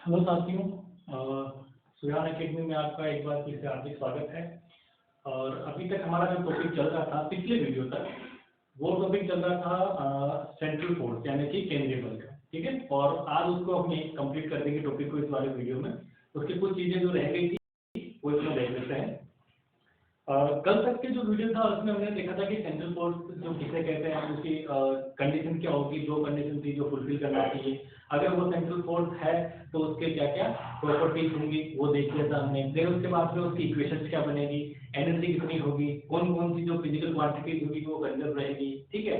Hello साथियों, Sujan academy में आपका एक बार फिर से हार्दिक स्वागत है। और अभी तक हमारा जो टॉपिक चल रहा था पिछले वीडियो तक, वो टॉपिक चल रहा था सेंट्रल फोर्स यानी कि केंद्रीय बल का। ठीक है, और आज उसको हम कंप्लीट कर देंगे टॉपिक को इस वाले वीडियो में। उसकी कुछ चीजें जो रह गई थी वो इसमें देख लेते हैं। कल तक के जो वीडियो था उसमें हमने देखा था कि सेंट्रल फोर्स जो किसे कहते हैं, उसकी कंडीशन क्या होगी, जो कंडीशन थी जो फुलफिल करना चाहिए, अगर वो सेंट्रल फोर्स है तो उसके क्या क्या प्रॉपर्टीज होंगी वो देख लिया था हमने। फिर उसके बाद में उसकी इक्वेशंस क्या बनेगी, एनर्जी कितनी होगी, कौन कौन सी जो फिजिकल क्वांटिटीज होगी वो कंजर्व रहेगी। ठीक है,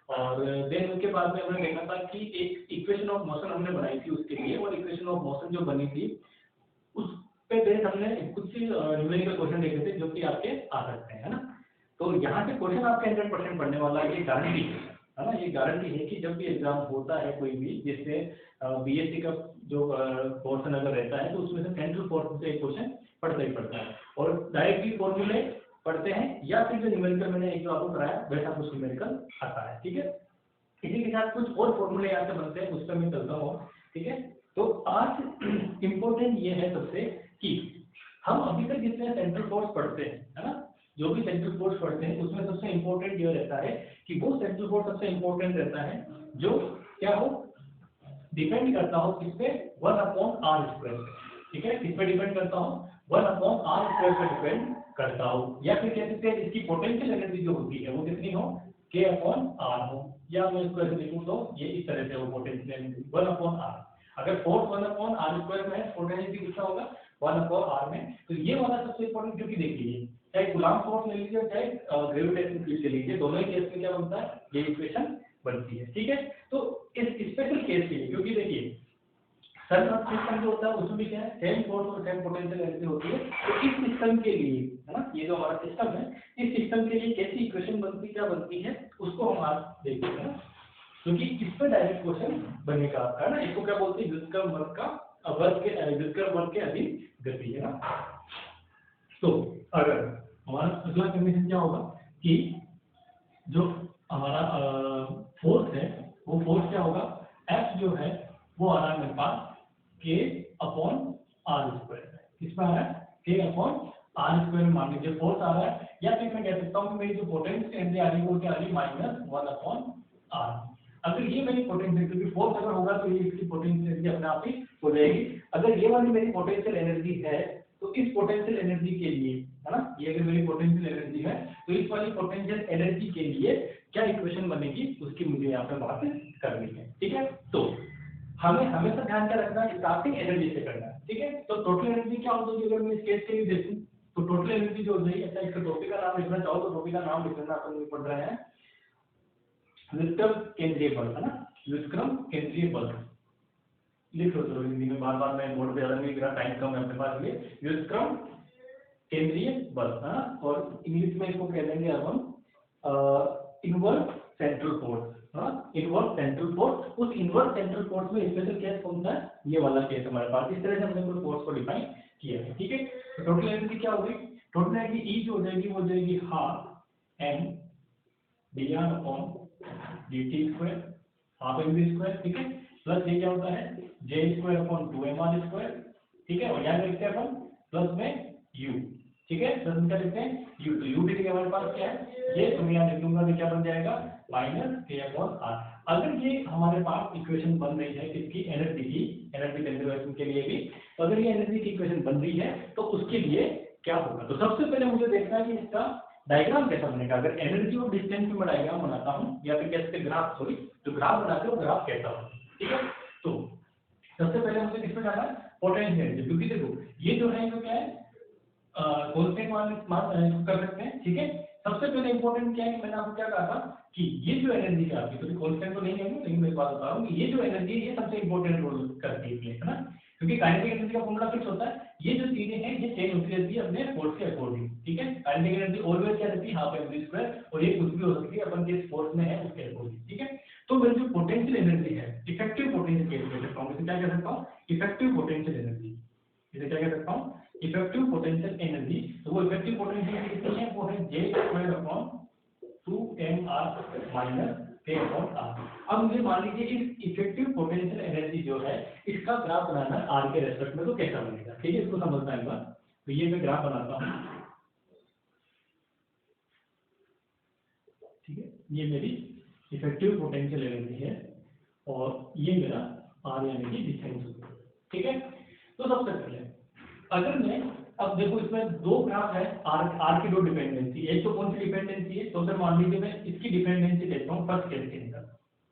और देन उसके बाद में हमने देखा था कि एक इक्वेशन ऑफ मोशन हमने बनाई थी उसके लिए, और इक्वेशन ऑफ मोशन जो बनी थी उस पे बेस हमने कुछ न्यूमेरिकल क्वेश्चन देखे थे जो कि आपके आ सकते हैं, है ना। तो यहाँ से क्वेश्चन आपके 100% पढ़ने वाला है, ये गारंटी है ना। ये गारंटी है कि जब भी एग्जाम होता है कोई भी, जिससे बीएससी का जो पोर्शन अगर रहता है तो उसमें से सेंट्रल फोर्स से एक क्वेश्चन पढ़ता ही पड़ता है, और डायरेक्टली फॉर्मूले पढ़ते हैं या फिर जो न्यूमेरिकल मैंने एक जो आपको कराया वैसा कुछ न्यूमेरिकल आता है। ठीक है, इसी के साथ कुछ और फॉर्मूले यहाँ से बनते हैं, उस पर मैं चलता हूँ। ठीक है, तो आज इम्पोर्टेंट ये है सबसे कि हम अभी तक जितने सेंट्रल फोर्स पढ़ते हैं, है ना, जो भी सेंट्रल फोर्स पढ़ते हैं उसमें सबसे इम्पोर्टेंट ये रहता है कि वो सेंट्रल फोर्स सबसे इम्पोर्टेंट रहता है जो क्या हो, डिपेंड करता हो किस पे, 1/r²। ठीक है, किस पे डिपेंड करता हो, 1/r² पे डिपेंड करता हो, या फिर कह सकते हैं इसकी पोटेंशियल एनर्जी जो होती है वो कितनी हो, k/r हो, या मैं इसको ऐसे लिखूं तो ये इस तरह से हो, पोटेंशियल एनर्जी 1/r। अगर फोर्स 1/r² में है, पोटेंशियल कितना होगा 1/r में। तो ये वाला सबसे इम्पोर्टेंट, क्योंकि देखिए चाहे गुलाम फोर्स ले लीजिए चाहे ग्रेविटेशन फील्ड ले लीजिए, दोनों ही केस में क्या बनता है, ये इक्वेशन बनती है। ठीक है, तो इस स्पेशल केस के लिए, क्योंकि देखिए सन अर्थ सिस्टम जो होता है उसमें भी क्या है, सेम फोर्स और सेम पोटेंशियल एनर्जी होती है। तो इस सिस्टम के लिए, है ना, ये जो हमारा सिस्टम है, इस सिस्टम के लिए कैसी इक्वेशन बनती क्या बनती है उसको हम आज देखते हैं ना, क्योंकि इस पर डायरेक्ट क्वेश्चन बनेगा आपका, है ना। इसको क्या बोलते हैं, व्युत्क्रम वर्ग का व्युत्क्रम वर्ग के अधीन गति, है ना। तो अगर हमारा अगला कंडीशन क्या होगा कि जो हमारा फोर्स है वो फोर्स क्या होगा, F जो है वो आ रहा है मेरे पास k/r²। किस पर आ रहा है, k/r² मान लीजिए फोर्स आ रहा है, या फिर मैं कह सकता हूँ कि मेरी जो पोटेंशियल एनर्जी आ रही है वो क्या आ रही है, -1/r। अगर ये मेरी पोटेंशियल, क्योंकि फोर्स अगर होगा तो ये इसकी पोटेंशियल एनर्जी अपने आप ही हो जाएगी। अगर ये वाली मेरी पोटेंशियल एनर्जी है तो इस पोटेंशियल एनर्जी के लिए, है ना, ये अगर मेरी पोटेंशियल एनर्जी है तो इस वाली पोटेंशियल एनर्जी के लिए क्या इक्वेशन बनेगी उसकी मुझे यहाँ पे बात करनी है। ठीक है, तो हमें हमेशा ध्यान क्या रखना है, स्टार्टिंग एनर्जी से करना है। ठीक है, तो टोटल एनर्जी क्या हो जाएगी अगर मैं इस केस के लिए देखूं, तो टोटल एनर्जी जो हो जाएगी, अच्छा इसका टॉपिक का नाम लिखना चाहो तो टॉपिक का नाम लिखना अपन नहीं पढ़ रहे हैं, व्युत्क्रम केंद्रीय बल, है ना, व्युत्क्रम केंद्रीय बल लिख लो। चलो हिंदी में बार बार मैं बोर्ड पे नहीं, मेरा टाइम कम है अपने पास, ये व्युत्क्रम केंद्रीय बल, है ना, और इंग्लिश में इसको कह देंगे अब हम इनवर्स सेंट्रल फोर्स, हाँ, इनवर्स सेंट्रल फोर्स। उस इनवर्स सेंट्रल फोर्स में स्पेशल केस कौन सा है, ये वाला केस हमारे पास। इस तरह से हमने कोई फोर्स को डिफाइन किया है। ठीक है, तो टोटल एनर्जी क्या होगी, टोटल एनर्जी ई जो हो जाएगी वो हो जाएगी 12m/dt², हाफ mv²। ठीक है, प्लस ये क्या होता है j²/2mr²। ठीक है, और यहाँ लिखते हैं अपन प्लस में u। ठीक है, प्लस में क्या लिखते हैं u, तो u dt हमारे पास क्या है, ये तुम यहाँ लिख दूंगा तो क्या बन जाएगा -k/r। अगर ये हमारे पास इक्वेशन बन रही है किसकी, एनर्जी की, एनर्जी कंजर्वेशन के लिए भी, तो अगर ये एनर्जी की इक्वेशन बन रही है तो उसके लिए क्या होगा, तो सबसे पहले मुझे देखना है कि इसका डायग्राम कैसा बनेगा। अगर एनर्जी और डिस्टेंस में मैं डायग्राम बनाता हूँ, या फिर कैसे ग्राफ, सॉरी, जो ग्राफ बनाते हो ग्राफ कैसा हो। ठीक है, तो सबसे पहले मुझे किस पे जाना है, पोटेंशियल एनर्जी, क्योंकि देखो ये जो है जो क्या है कांस्टेंट मान कर सकते हैं। ठीक है, सबसे पहले इंपॉर्टेंट क्या है कि मैंने आपको क्या कहा था कि ये जो एनर्जी है आपकी, तो कांस्टेंट तो नहीं है लेकिन मैं बात बता रहा हूँ कि ये जो एनर्जी है ये सबसे इंपॉर्टेंट रोल करती है, है ना, क्योंकि काइनेटिक एनर्जी का फॉर्मूला फिक्स होता है। ये जो चीजें हैं ये चेंज होती रहती है अपने फोर्स के अकॉर्डिंग। ठीक है, काइनेटिक एनर्जी ऑलवेज क्या रहती है, हाफ mv², और ये कुछ भी हो सकती है अपन जिस फोर्स में है उसके अकॉर्डिंग। ठीक है, तो मेरी जो पोटेंशियल एनर्जी है, इफेक्टिव पोटेंशियल कह सकता हूँ, क्या कह सकता हूँ, इफेक्टिव पोटेंशियल एनर्जी, इसे क्या कह सकता हूँ, इफेक्टिव पोटेंशियल एनर्जी। तो वो इफेक्टिव पोटेंशियल एनर्जी कितनी है, वो है j²/2mr K/R। अब मुझे मान लीजिए इस इफेक्टिव पोटेंशियल एनर्जी जो है इसका ग्राफ बनाना है R के रेस्पेक्ट में, तो कैसा बनेगा, ठीक है, इसको समझना एक बार। तो ये मैं ग्राफ बनाता हूँ, ठीक है, ये मेरी इफेक्टिव पोटेंशियल एनर्जी है और ये मेरा R यानी कि डिफरेंस होगा, ठीक है। तो सबसे पहले अगर मैं, अब देखो इसमें दो ग्राफ है, R की दो डिपेंडेंसी, एक तो कौन सी डिपेंडेंसी है, तो फिर मान लीजिए मैं इसकी डिपेंडेंसी लेता हूँ फर्स्ट केस के अंदर।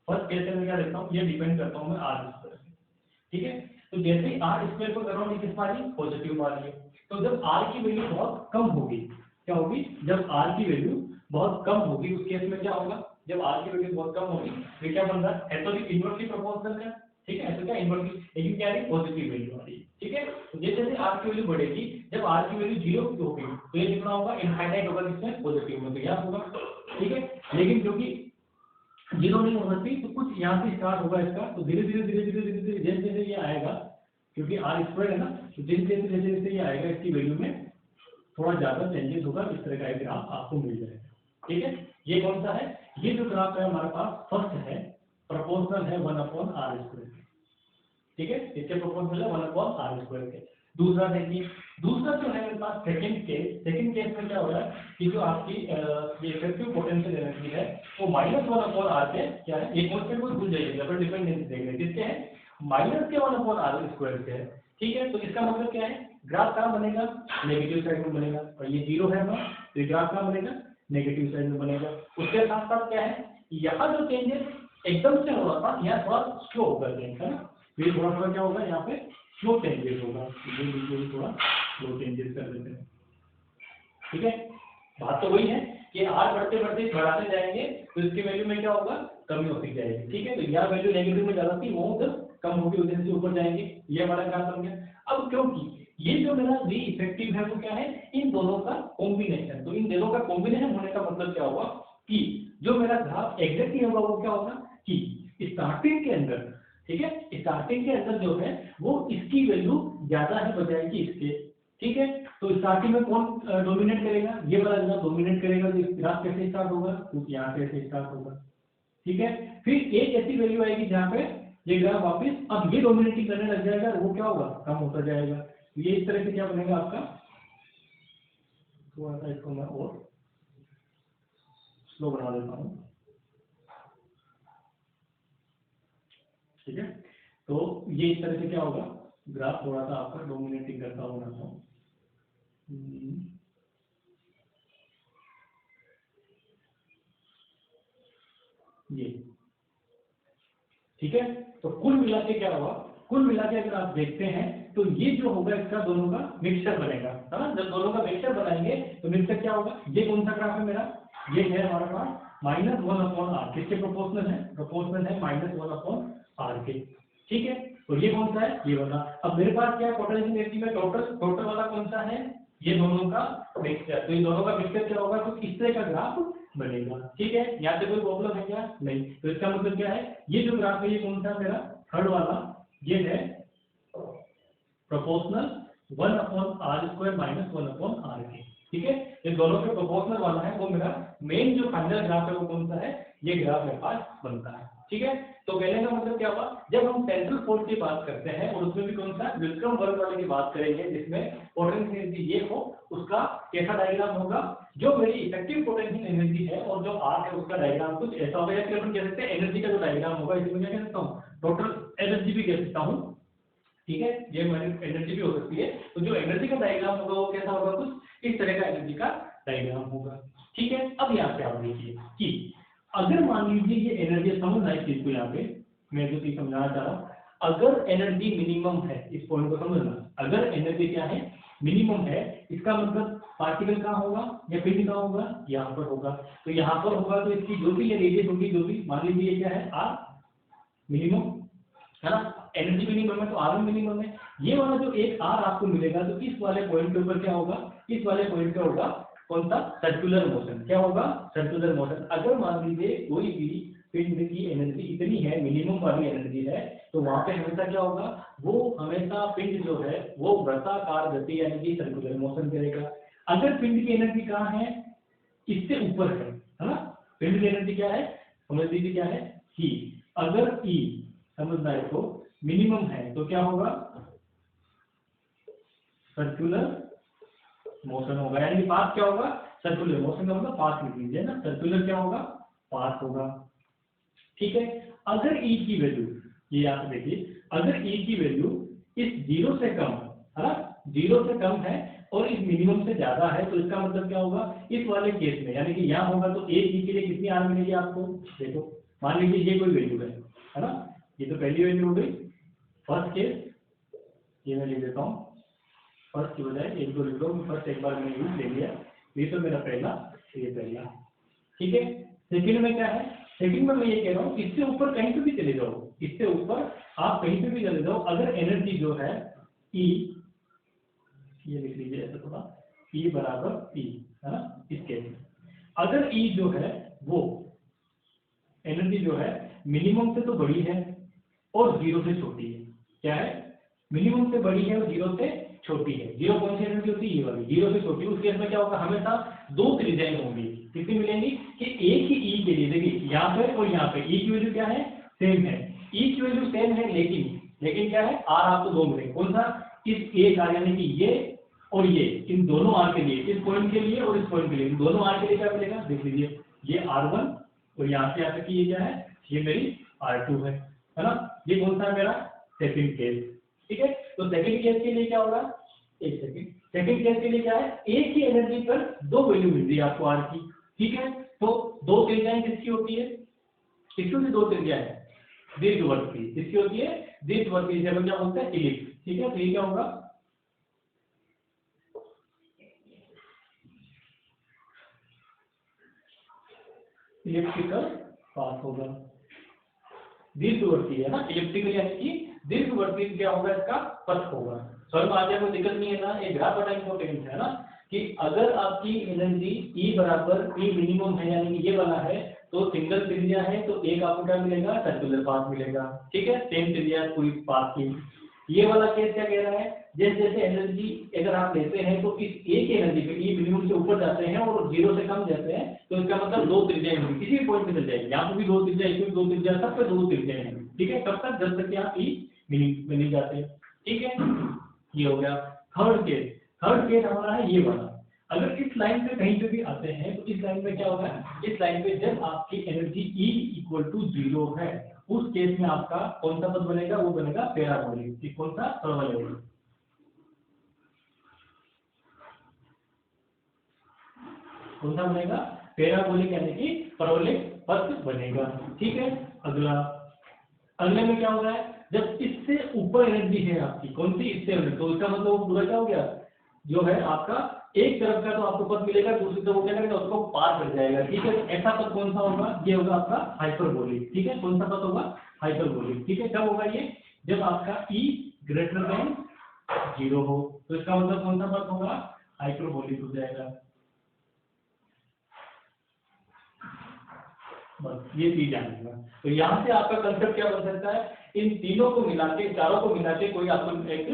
फर्स्ट केस में क्या लेता हूँ, ये डिपेंड करता हूँ मैं R स्क्वायर से, ठीक है। तो जैसे ही R स्क्वायर को करूँगी किस वाली, पॉजिटिव वाली है। तो जब R की वैल्यू बहुत कम होगी, क्या होगी, जब R की वैल्यू बहुत कम होगी उस केस में क्या होगा, जब R की वैल्यू बहुत कम होगी तो क्या बन रहा है, तो इनवर्सली प्रोपोर्शनल है, ठीक है, तो क्या इनवर्सली, लेकिन क्या है, पॉजिटिव वैल्यू आ रही है, ठीक है। तो जैसे जैसे R की वैल्यू बढ़ेगी, जब R की वैल्यू 0 होगी तो ये कितना होगा, इनफाइनाइट होगा, किसमें, पॉजिटिव में, तो यहाँ होगा, ठीक है। लेकिन क्योंकि 0 नहीं हो सकती तो कुछ यहाँ से स्टार्ट होगा इसका, तो धीरे धीरे धीरे धीरे धीरे धीरे जैसे जैसे ये आएगा, क्योंकि R स्क्वायर है ना, तो जैसे जैसे जैसे जैसे ये आएगा इसकी वैल्यू में थोड़ा ज्यादा चेंजेस होगा, इस तरह का एक ग्राफ आपको मिल जाएगा, ठीक है। ये कौन सा है, ये जो ग्राफ है हमारे पास फर्स्ट है, प्रोपोर्शनल है 1/r², ठीक है, इसके प्रोपोर्शनल है 1/r² के। दूसरा देखिए, दूसरा जो है मेरे पास सेकंड केस में क्या हो रहा है कि जो आपकी ये इफेक्टिव पोटेंशियल एनर्जी है वो -1/r के क्या है, ये कांस्टेंट को भूल जाइएगा, पर डिपेंडेंसी देख रहे हैं किसके है, -1/r² से है, ठीक है। तो इसका मतलब क्या है, ग्राफ कहाँ बनेगा, नेगेटिव साइड में बनेगा, और ये 0 है ना, तो ग्राफ कहाँ बनेगा, नेगेटिव साइड में बनेगा। उसके साथ साथ क्या है, यहाँ जो चेंजेस एकदम से हो रहा था यहाँ थोड़ा स्लो होगा चेंज, है ना, ये थोड़ा थोड़ा क्या होगा, यहाँ पे स्लो चेंजेस होगा, ये थोड़ा स्लो चेंजेस कर देते हैं, ठीक है। बात तो वही है कि R बढ़ते बढ़ते बढ़ाते जाएंगे तो इसकी वैल्यू में क्या होगा, कमी होती जाएगी, ठीक है। तो यहाँ वैल्यू नेगेटिव में ज्यादा थी, वो जब कम होगी उधर से ऊपर जाएंगे, ये हमारा ग्राफ बन गया। अब क्योंकि ये जो मेरा V इफेक्टिव है वो क्या है, इन दोनों का कॉम्बिनेशन, तो इन दोनों का कॉम्बिनेशन होने का मतलब क्या होगा कि जो मेरा ग्राफ एग्जैक्टली होगा वो क्या होगा कि स्टार्टिंग के अंदर, ठीक है, स्टार्टिंग के अंदर जो है वो इसकी वैल्यू ज्यादा है बजाय कि इसके, ठीक है। तो स्टार्टिंग में कौन डोमिनेट करेगा, ये वाला ग्राफ डोमिनेट करेगा, तो ग्राफ कैसे स्टार्ट होगा, क्योंकि यहाँ से ऐसे स्टार्ट होगा, ठीक है। फिर एक ऐसी वैल्यू आएगी जहाँ पे ये ग्राफ वापस अब ये डोमिनेटिंग करने लग जाएगा, वो क्या होगा, कम होता जाएगा। ये इस तरह से क्या बनेगा आपका, थोड़ा सा इसको मैं और स्लो बना देता हूँ, ठीक है। तो ये इस तरह से क्या होगा, ग्राफ थोड़ा सा आपका डोमिनेटिंग करता हुआ बनाता हूँ, ये, ठीक है। तो कुल मिला के क्या होगा, कुल मिला के अगर आप देखते हैं तो ये जो होगा इसका दोनों का मिक्सचर बनेगा, है ना। जब दोनों का मिक्सचर बनाएंगे तो मिक्सचर क्या होगा, ये कौन सा ग्राफ है मेरा, ये है हमारे पास -1/r, किसके प्रोपोर्शनल है, प्रोपोर्शनल है -1/r के, ठीक है। तो ये कौन सा है, ये वाला। अब मेरे पास क्या पोटेंशियल एनर्जी में टोटल वाला कौन सा है, ये दोनों का मिक्सचर, तो इन दोनों का मिक्सचर क्या होगा, तो इस तरह का ग्राफ बनेगा, ठीक है। यहाँ से कोई प्रॉब्लम है क्या, नहीं। तो इसका मतलब क्या है, ये जो ग्राफ है ये कौन सा मेरा थर्ड वाला, ये है प्रोपोर्शनल 1/r² -1/r के, ठीक है। ये दोनों के प्रोपोर्शनल वाला है, वो मेरा मेन जो फाइनल ग्राफ है वो कौन सा है, ये ग्राफ मेरे पास बनता है, ठीक है। तो कहने का मतलब क्या हुआ, जब हम सेंट्रल फोर्स की बात करते हैं और उसमें भी कौन सा विक्रम वर्ग वाले की बात करेंगे जिसमें पोटेंशियल एनर्जी ये हो, उसका कैसा डायग्राम होगा, जो मेरी इफेक्टिव पोटेंशियल एनर्जी है और जो आर है उसका डायग्राम कुछ ऐसा होगा, या फिर अपन कह सकते हैं एनर्जी का जो डायग्राम होगा, इसमें क्या कह सकता हूँ, टोटल एनर्जी भी कह सकता हूँ, ठीक है, ये एनर्जी भी हो सकती है। तो जो एनर्जी का डायग्राम होगा वो कैसा होगा, कुछ इस तरह का एनर्जी का डायग्राम होगा, ठीक है। अब यहाँ पे आप देखिए कि अगर मान लीजिए ये एनर्जी, समझना इस चीज को, यहाँ पे मैं जो चीज समझाना चाह रहा हूँ, अगर एनर्जी मिनिमम है, इस पॉइंट को समझना, अगर एनर्जी क्या है, मिनिमम है, इसका मतलब पार्टिकल कहाँ होगा या पिंड कहाँ होगा, यहाँ पर होगा। तो यहाँ पर होगा तो इसकी जो भी रेडियस होगी, जो भी मान लीजिए क्या है, आर मिनिमम है ना, एनर्जी मिनिमम है तो आर मिनिमम है। ये वाला जो एक आर आपको मिलेगा तो इस वाले पॉइंट के ऊपर क्या होगा, इस वाले पॉइंट पे होगा कौन सा, सर्कुलर मोशन, क्या होगा, सर्कुलर मोशन। अगर मान लीजिए कोई भी पिंड की एनर्जी इतनी है, मिनिमम वाली एनर्जी है, तो वहां पे हमेशा क्या होगा, वो हमेशा पिंड जो है वो वृत्ताकार गति यानी कि सर्कुलर मोशन करेगा। अगर पिंड की एनर्जी कहाँ है, इससे ऊपर है ना, पिंड की एनर्जी क्या है, समझ लीजिए क्या है हीट। अगर ई समझना है तो मिनिमम है तो क्या होगा, सर्कुलर मोशन होगा, यानी पाथ क्या होगा, सर्कुलर मोशन का मतलब पाथ लिख लीजिए ना, सर्कुलर क्या होगा, पाथ होगा। ठीक है, अगर ई की वैल्यू, ये आप देखिए, अगर ई की वैल्यू इस जीरो से कम है ना, जीरो से कम है और इस मिनिमम से ज्यादा है, तो इसका मतलब क्या होगा, इस वाले केस में यानी कि यहाँ होगा तो एक ई के लिए कितनी आर मिलेगी आपको, देखो मान लीजिए ये कोई वैल्यू है ना, ये तो पहली वैल्यू हो गई, फर्स्ट केस ये मैं लिख देता हूँ, फर्स्ट की बजाय एक दो लिख दो, फर्स्ट एक बार मैंने यूज ले लिया, ये तो मेरा पहला, ये पहला। ठीक है, सेकंड में क्या है, सेकंड में मैं ये कह रहा हूँ इससे ऊपर कहीं पे भी चले जाओ, इससे ऊपर आप कहीं पे भी चले जाओ, अगर एनर्जी जो है E, ये लिख लीजिए ऐसे थोड़ा, E बराबर E है ना, इस केस में अगर E जो है वो एनर्जी जो है मिनिमम से तो बड़ी है और जीरो से छोटी है, क्या है, मिनिमम से बड़ी है और जीरो से छोटी है, जीरो कौन सी एनर्जी होती है, ये वाली, जीरो से छोटी, उस केस में क्या होगा, हमेशा दो त्रिज्याएं होंगी, कितनी मिलेंगी कि एक ही ई के लिए, देखिए यहाँ पे और यहाँ पे ई की वैल्यू क्या है, सेम है, ई की वैल्यू सेम है, लेकिन क्या है, आर आपको दो मिलेंगे, कौन सा, इस एक आर यानी कि ये और ये, इन दोनों आर के लिए, इस पॉइंट के लिए और इस पॉइंट के लिए, इन दोनों आर के लिए क्या मिलेगा, देख लीजिए, ये R1 और यहाँ से यहाँ तक ये क्या है, ये मेरी R2 है ना, ये कौन सा है मेरा सेकंड केस। ठीक है, तो सेकंड केस के लिए क्या होगा, एक सेकंड, सेकंड केस के लिए क्या है, एक ही एनर्जी पर दो वैल्यू मिल रही है आपको आर की। ठीक है, तो दो त्रिज्याएं किसकी होती है, किसकी होती है, दो त्रिज्याएं दीर्घवृत्त की, किसकी होती है, दीर्घवृत्त की, जब क्या बोलते हैं इलिप्स। ठीक है, तो ये क्या होगा, इलिप्टिकल पाथ होगा, दीर्घवृत्तीय है ना, इलिप्टिकल यानी कि दीर्घवृत्तीय क्या होगा, इसका पथ होगा। समझ में आ जाए, कोई दिक्कत नहीं है ना, ये ग्राफ बड़ा इंपॉर्टेंट है ना, कि अगर आपकी एनर्जी E बराबर E मिनिमम है यानी कि ये वाला है, तो सिंगल त्रिज्या है तो एक आपको क्या मिलेगा, सर्कुलर पाथ मिलेगा। ठीक है, सेम त्रिज्या पूरी पाथ की। ये वाला केस क्या कह रहा है, जैसे जैसे एनर्जी अगर आप लेते हैं तो इस एक एनर्जी पे ई मिनिमम से ऊपर जाते हैं और जीरो से कम जाते हैं, तो इसका मतलब दो त्रिज्याएं होंगी, किसी भी पॉइंट पे चल जाएगी, यहाँ पे भी दो त्रिज्या, इसमें भी दो त्रिज्या, सब पे दो त्रिज्याएं हैं। ठीक है, तब तक जब तक यहाँ ई मिनिमम में नहीं जाते। ठीक है, ये हो गया थर्ड केस। थर्ड केस हमारा है ये वाला, अगर इस लाइन पे कहीं पे भी आते हैं तो इस लाइन पे क्या होगा, इस लाइन पे जब आपकी energy E equal to zero है, उस केस में आपका कौन सा पद बनेगा, वो बनेगा पैराबोलिक। कौन सा, परवलय, कौन सा बनेगा, पैराबोलिक यानी कि परवलयिक पथ बनेगा। ठीक है, अगला, अगले में क्या हो रहा है, जब इससे ऊपर एनर्जी है आपकी, कौन सी, इससे ऊपर, तो इसका मतलब वो पूरा क्या हो गया, जो है आपका एक तरफ का तो आपको पद मिलेगा, दूसरी तरफ वो क्या करेगा, उसको पार कर जाएगा। ठीक है, तो ऐसा पद कौन सा होगा, ये होगा आपका हाइपरबोलिक। ठीक है, कौन सा पद होगा, हाइपरबोलिक। ठीक है, कब होगा ये, जब आपका E ग्रेटर देन जीरो हो, तो इसका मतलब कौन सा पद होगा, हाइपरबोलिक हो जाएगा। बस ये चीज जानेगा, तो यहाँ से आपका कंसेप्ट क्या बन सकता है, इन तीनों को मिला के, चारों को मिला के कोई आपको एक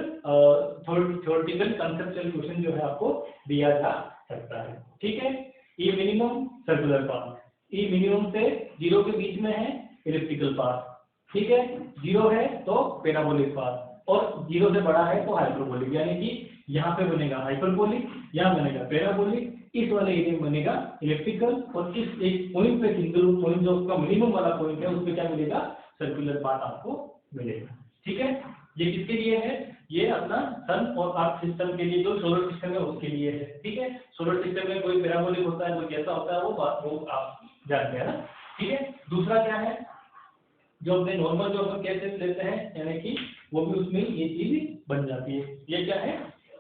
थ्योरेटिकल कंसेप्चुअल क्वेश्चन जो है आपको दिया जा सकता है। ठीक है, ई मिनिमम सर्कुलर पाथ, ई मिनिमम से जीरो के बीच में है इलिप्टिकल पाथ। ठीक है, जीरो है तो पैराबोलिक पाथ, और जीरो से बड़ा है तो हाइपरबोलिक, यानी कि यहाँ पे बनेगा हाइपरबोलिक, यहाँ बनेगा पैराबोलिक, इस वाले एरिया में बनेगा इलेक्ट्रिकल, और इस एक पॉइंट पे, सिंगल पॉइंट जो उसका मिनिमम वाला पॉइंट है, उस पे क्या मिलेगा, सर्कुलर पाथ आपको मिलेगा। ठीक है, ये किसके लिए है, ये अपना सन और अर्थ सिस्टम के लिए, जो सोलर सिस्टम है उसके लिए है। ठीक है, सोलर सिस्टम में कोई पैराबोलिक होता है, कोई कैसा होता है, वो बात वो आप जानते हैं ना। ठीक है, दूसरा क्या है, जो अपने नॉर्मल जो अपन केसेस लेते हैं, यानी कि वो भी उसमें ये चीज बन जाती है। ये क्या है,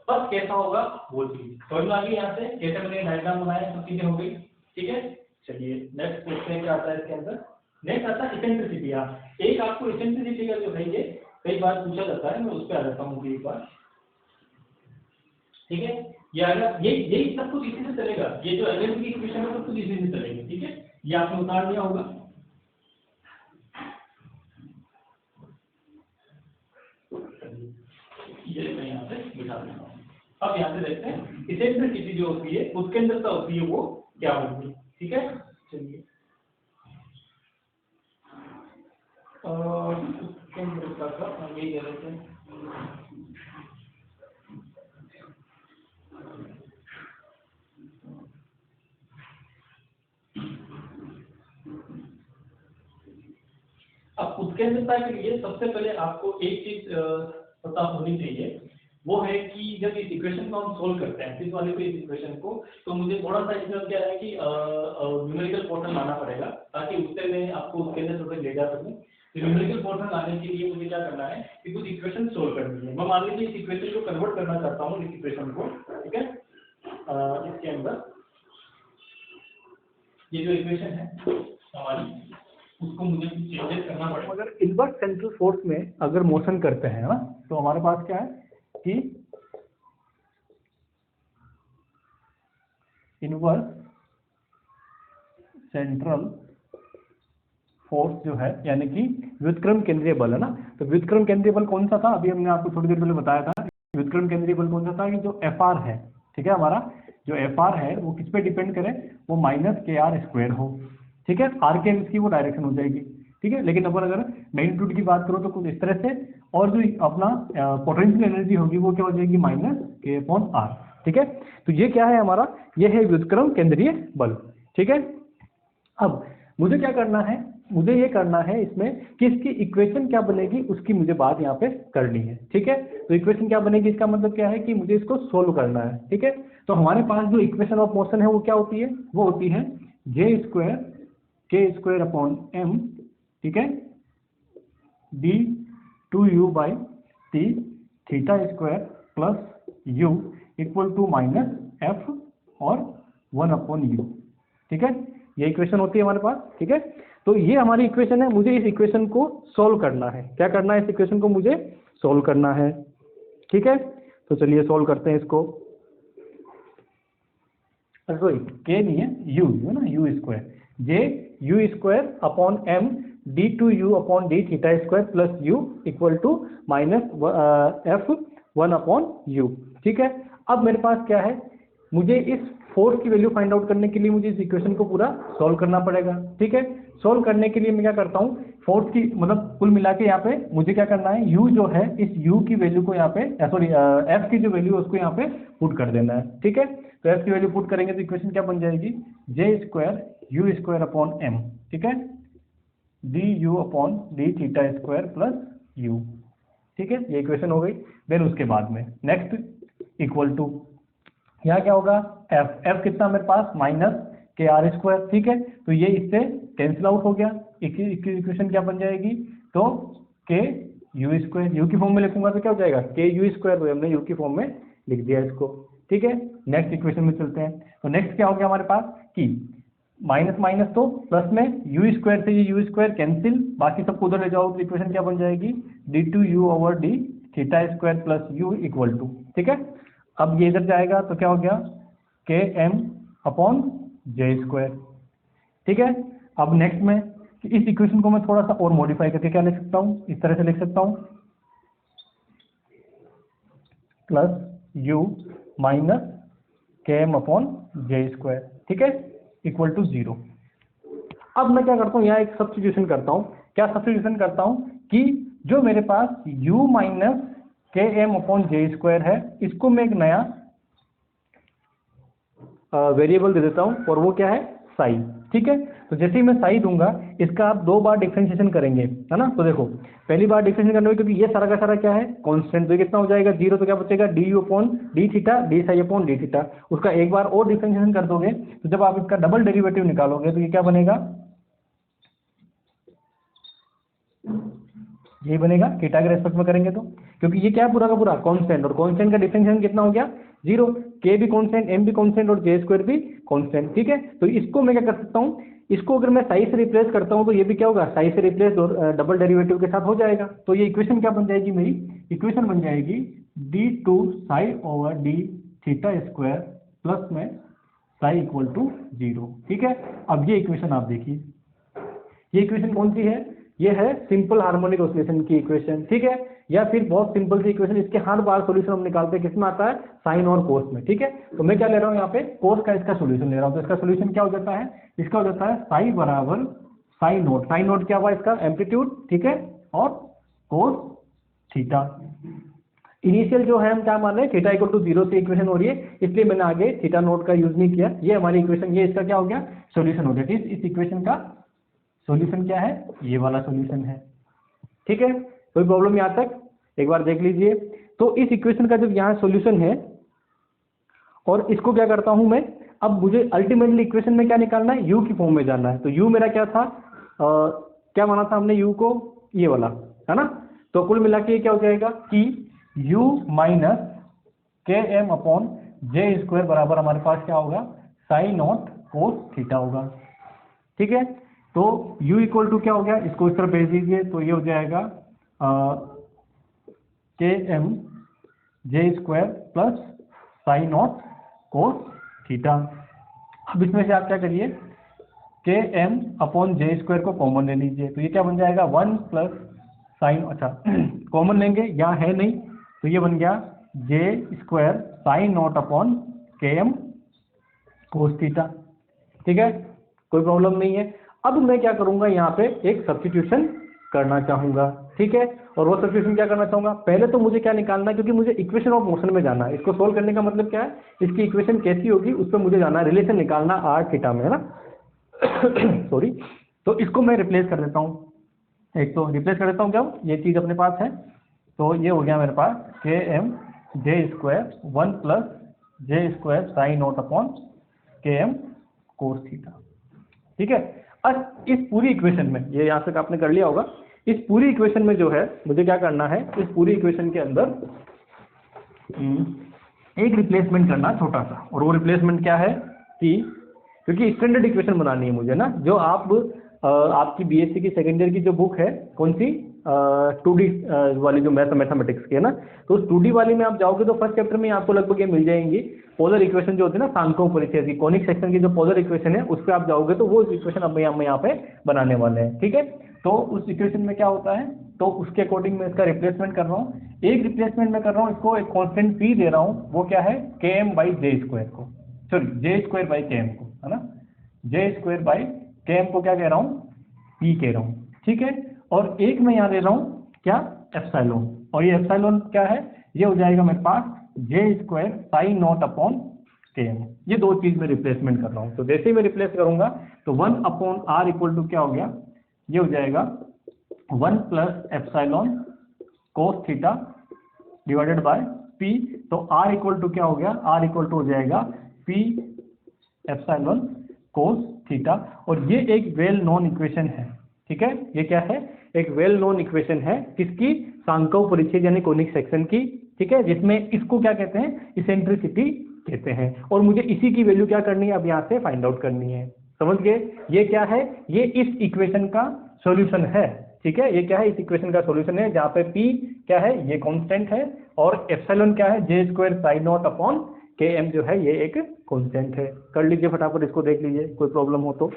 पथ कैसा होगा वो चीज समझ में आ गई, यहाँ से कैसे मैंने डायग्राम बनाया, सब चीजें हो गई। ठीक है, चलिए नेक्स्ट क्वेश्चन क्या आता है इसके अंदर, नेक्स्ट आता है इसेंट्रिसिटी। एक आपको इसेंट्रिसिटी का जो है ये कई बार पूछा जाता है, मैं उस पर आ जाता हूँ एक बार। ठीक है, ये अगर यही सब कुछ इसी से चलेगा, ये जो एनर्जी की इक्वेशन है सब कुछ इसी से चलेगा। ठीक है, ये आपने उतार दिया होगा, ये मैं यहाँ पे बिठा देता हूँ। अब यहाँ से देखते हैं इसेंट्रिसिटी जो होती है उसके अंदर क्या होती है, वो क्या होती है। ठीक है, चलिए केंद्रिता का हम यही कह लेते हैं। अब उत्केंद्रता के लिए सबसे पहले आपको एक चीज पता होनी चाहिए, वो है कि जब इस इक्वेशन को हम सोल्व करते हैं, इस वाले को, इस इक्वेशन को, तो मुझे थोड़ा सा इसमें क्या है कि न्यूमेरिकल पोर्शन लाना पड़ेगा, ताकि उससे मैं आपको उसके अंदर थोड़ा ले जा सकूं। तो न्यूमेरिकल पोर्शन लाने के लिए मुझे क्या करना है कि कुछ इक्वेशन सोल्व करनी है। मैं मान लीजिए इस इक्वेशन को कन्वर्ट करना चाहता हूँ, इस इक्वेशन को, ठीक है, इसके अंदर ये जो इक्वेशन है हमारी, उसको मुझे चेंजेस करना पड़ेगा। अगर इनवर्स सेंट्रल फोर्स में अगर मोशन करते हैं ना, तो हमारे पास क्या है कि इनवर्स सेंट्रल फोर्स जो है, यानी कि व्युत्क्रम केंद्रीय बल है ना। तो व्युत्क्रम केंद्रीय बल कौन सा था, अभी हमने आपको थोड़ी देर पहले बताया था। व्युत्क्रम केंद्रीय बल कौन सा था कि जो Fr है, ठीक है, हमारा जो Fr है वो किस पे डिपेंड करे, वो -kr² हो, ठीक है। r के इसकी वो डायरेक्शन हो जाएगी, ठीक है। लेकिन अगर मैग्नीट्यूड की बात करो तो कुछ इस तरह से, और जो अपना पोटेंशियल एनर्जी होगी वो क्या हो जाएगी, -k/r, ठीक है। तो ये क्या है हमारा, ये है व्युत्क्रम केंद्रीय बल, ठीक है। अब मुझे क्या करना है, मुझे ये करना है इसमें कि इसकी इक्वेशन क्या बनेगी उसकी मुझे बात यहाँ पे करनी है, ठीक है। तो इक्वेशन क्या बनेगी, इसका मतलब क्या है कि मुझे इसको सोल्व करना है, ठीक है। तो हमारे पास जो इक्वेशन ऑफ मोशन है वो क्या होती है, वो होती है j² k²/m, ठीक है, d2u/t θ² plus u equal to -f और 1/u, ठीक है। ये इक्वेशन होती है हमारे पास, ठीक है। तो ये हमारी इक्वेशन है, मुझे इस इक्वेशन को सोल्व करना है। क्या करना है, इस इक्वेशन को मुझे सोल्व करना है, ठीक है। तो चलिए सोल्व करते हैं इसको। सॉरी, k नहीं है, u है ना, u², j(u²/m d2u/d θ² plus u equal to -f(1/u), ठीक है। अब मेरे पास क्या है, मुझे इस फोर्स की वैल्यू फाइंड आउट करने के लिए मुझे इस इक्वेशन को पूरा सॉल्व करना पड़ेगा, ठीक है। सॉल्व करने के लिए मैं क्या करता हूँ, फोर्स की मतलब कुल मिला के यहाँ पे मुझे क्या करना है, u जो है, इस u की वैल्यू को यहाँ पे, सॉरी f की जो वैल्यू है उसको यहाँ पे पुट कर देना है, ठीक है। तो f की वैल्यू पुट करेंगे तो इक्वेशन क्या बन जाएगी, j²u²/m, ठीक है, du/d θ² प्लस u, ठीक है। ये इक्वेशन हो गई। देन उसके बाद में नेक्स्ट इक्वल टू, यहाँ क्या होगा, f कितना मेरे पास, -kr², ठीक है। तो ये इससे कैंसिल आउट हो गया, इक्वेशन क्या बन जाएगी, तो ku², u की फॉर्म में लिखूंगा तो क्या हो जाएगा, ku², तो हमने u की फॉर्म में लिख दिया इसको, ठीक है। नेक्स्ट इक्वेशन में चलते हैं। तो नेक्स्ट क्या हो गया हमारे पास कि माइनस माइनस तो प्लस में, u² से ये u² कैंसिल, बाकी सबको उधर ले जाओ तो इक्वेशन क्या बन जाएगी, d2u/d θ² plus u equal to, ठीक है। अब ये इधर जाएगा तो क्या हो गया, km/j², ठीक है। अब नेक्स्ट में इस इक्वेशन को मैं थोड़ा सा और मॉडिफाई करके क्या लिख सकता हूँ, इस तरह से लिख सकता हूँ, प्लस u माइनस km/j², ठीक है, इक्वल टू 0। अब मैं क्या करता हूँ, यहाँ एक सब्स्टिट्यूशन करता हूँ। क्या सब्स्टिट्यूशन करता हूँ कि जो मेरे पास u माइनस km/j² है, इसको मैं एक नया वेरिएबल दे देता हूँ, और वो क्या है, साई, ठीक है। तो जैसे ही मैं साई दूंगा, इसका आप 2 बार डिफरेंशिएशन करेंगे, है ना। तो देखो पहली बार डिफरेंशिएशन करने में, क्योंकि ये सारा का सारा क्या है, कांस्टेंट, तो कितना हो जाएगा 0, तो क्या बचेगा du/dθ dψ/dθ। उसका एक बार और डिफरेंशिएशन कर दोगे, तो जब आप इसका डबल डेरिवेटिव निकालोगे तो ये क्या बनेगा, ये बनेगा थीटा के रेस्पेक्ट में करेंगे तो, क्योंकि ये क्या है पूरा का पूरा कांस्टेंट, और कांस्टेंट का डिफरेंशिएशन कितना हो गया, 0, k भी कांस्टेंट, m भी कांस्टेंट और j² भी कांस्टेंट, ठीक है। तो इसको मैं क्या कर सकता हूँ, इसको अगर मैं साई से रिप्लेस करता हूँ तो ये भी क्या होगा, साई से रिप्लेस और डबल डेरिवेटिव के साथ हो जाएगा। तो ये इक्वेशन क्या बन जाएगी, मेरी इक्वेशन बन जाएगी d2ψ/d प्लस में साई इक्वल टू 0, ठीक है। अब ये इक्वेशन आप देखिए, ये इक्वेशन कौन सी है, ये है सिंपल हार्मोनिक ऑसिलेशन की इक्वेशन, ठीक है। या फिर बहुत सिंपल सी इक्वेशन, इसके हर बार सॉल्यूशन हम निकालते हैं, किसमें आता है, साइन और कोस में, ठीक है। तो मैं क्या ले रहा हूँ यहाँ पे, कोस का इसका सॉल्यूशन ले रहा हूँ। तो इसका सॉल्यूशन क्या हो जाता है, इसका हो जाता है साई बराबर साइन नोट क्या हुआ इसका एम्पलीट्यूड, ठीक है, और कोस थीटा। इनिशियल जो है हम क्या मान रहे हैं, थीटा इक्वल टू 0 से इक्वेशन हो रही है, इसलिए मैंने आगे थीटा नोट का यूज नहीं किया। ये हमारी इक्वेशन, ये इसका क्या हो गया, सॉल्यूशन हो गया। इस इक्वेशन का सॉल्यूशन क्या है, ये वाला सॉल्यूशन है, ठीक है। कोई प्रॉब्लम यहाँ तक, एक बार देख लीजिए। तो इस इक्वेशन का जब यहाँ सॉल्यूशन है और इसको क्या करता हूं मैं, अब मुझे अल्टीमेटली इक्वेशन में क्या निकालना है, u की फॉर्म में जाना है। तो u मेरा क्या था, क्या माना था हमने u को, ये वाला है ना। तो कुल मिला के क्या हो जाएगा कि u माइनस के एम अपॉन जे स्क्वायर बराबर हमारे पास क्या होगा, साइन नॉट कोस थीटा होगा, ठीक है। तो u इक्वल टू क्या हो गया, इसको इस तरफ भेज दीजिए, तो ये हो जाएगा k m j square plus sine not cos theta. अब इसमें से आप क्या करिए, k m upon j square को कॉमन ले लीजिए, तो ये क्या बन जाएगा 1 प्लस साइन, अच्छा कॉमन लेंगे, यहाँ है नहीं, तो ये बन गया जे स्क्वायर साइन नॉट अपॉन के एम कोस थीटा, ठीक है, कोई प्रॉब्लम नहीं है। अब मैं क्या करूंगा, यहाँ पे एक सब्स्टिट्यूशन करना चाहूंगा, ठीक है। और वो सब्स्टिट्यूशन क्या करना चाहूंगा, पहले तो मुझे क्या निकालना है, क्योंकि मुझे इक्वेशन ऑफ मोशन में जाना है। इसको सोल्व करने का मतलब क्या है, इसकी इक्वेशन कैसी होगी उस पर मुझे जाना है, रिलेशन निकालना आर थीटा में, है ना। सॉरी, तो इसको मैं रिप्लेस कर देता हूँ, एक तो रिप्लेस कर देता हूँ, क्या ये चीज अपने पास है, तो ये हो गया मेरे पास k m j square 1 plus j square sine not upon के एम कोस थीटा, ठीक है। अब इस पूरी इक्वेशन में, ये यहाँ तक आपने कर लिया होगा, इस पूरी इक्वेशन में जो है मुझे क्या करना है, इस पूरी इक्वेशन के अंदर एक रिप्लेसमेंट करना छोटा सा। और वो रिप्लेसमेंट क्या है कि, क्योंकि स्टैंडर्ड इक्वेशन बनानी है मुझे ना, जो आपकी बीएससी की सेकेंड ईयर की जो बुक है, कौन सी 2D वाली जो मैथमेटिक्स की है ना, तो उस 2D वाली में आप जाओगे तो फर्स्ट चैप्टर में आपको लगभग ये मिल जाएंगी पोलर इक्वेशन जो होती है ना, सांख्यिक परिचय की कॉनिक सेक्शन की जो पोलर इक्वेशन है, उस पर आप जाओगे तो वो इक्वेशन अब हम यहाँ पे बनाने वाले हैं, ठीक है। तो उस इक्वेशन में क्या होता है, तो उसके अकॉर्डिंग मैं इसका रिप्लेसमेंट कर रहा हूँ। एक रिप्लेसमेंट में कर रहा हूँ, इसको एक कॉन्स्टेंट पी दे रहा हूँ, वो क्या है के एम बाई जे स्क्वायर को, सॉरी जे स्क्वायर बाई के एम को, है ना, जे स्क्वायर बाई के एम को क्या कह रहा हूँ, पी कह रहा हूँ, ठीक है। और एक मैं यहाँ दे रहा हूँ क्या, एप्सिलॉन, और ये एप्सिलॉन क्या है, ये हो जाएगा मेरे पास J square sine not upon के एम। ये दो चीज में रिप्लेसमेंट कर रहा हूँ। तो जैसे ही मैं रिप्लेस करूंगा तो 1 अपॉन आर इक्वल टू क्या हो गया, ये हो जाएगा 1 plus epsilon cos theta divided by P. तो आर इक्वल टू क्या हो गया, आर इक्वल टू हो जाएगा पी एप्सिलॉन कोस थीटा। और ये एक वेल नोन इक्वेशन है, ठीक है, ये क्या है, एक वेल नोन इक्वेशन है, किसकी, सांख्यिक परिचय यानी कोनिक सेक्शन की, ठीक है, जिसमें इसको क्या कहते हैं, इसेंट्रिसिटी कहते हैं। और मुझे इसी की वैल्यू क्या करनी है, अब यहाँ से फाइंड आउट करनी है, समझ गए। ये क्या है, ये इस इक्वेशन का सॉल्यूशन है, ठीक है, ये क्या है, इस इक्वेशन का सॉल्यूशन है, जहाँ पे p क्या है, ये कांस्टेंट है, और एप्सिलॉन क्या है, जे स्क्वायर साइन नॉट अपॉन के एम जो है, ये एक कांस्टेंट है। कर लीजिए फटाफट, इसको देख लीजिए, कोई प्रॉब्लम हो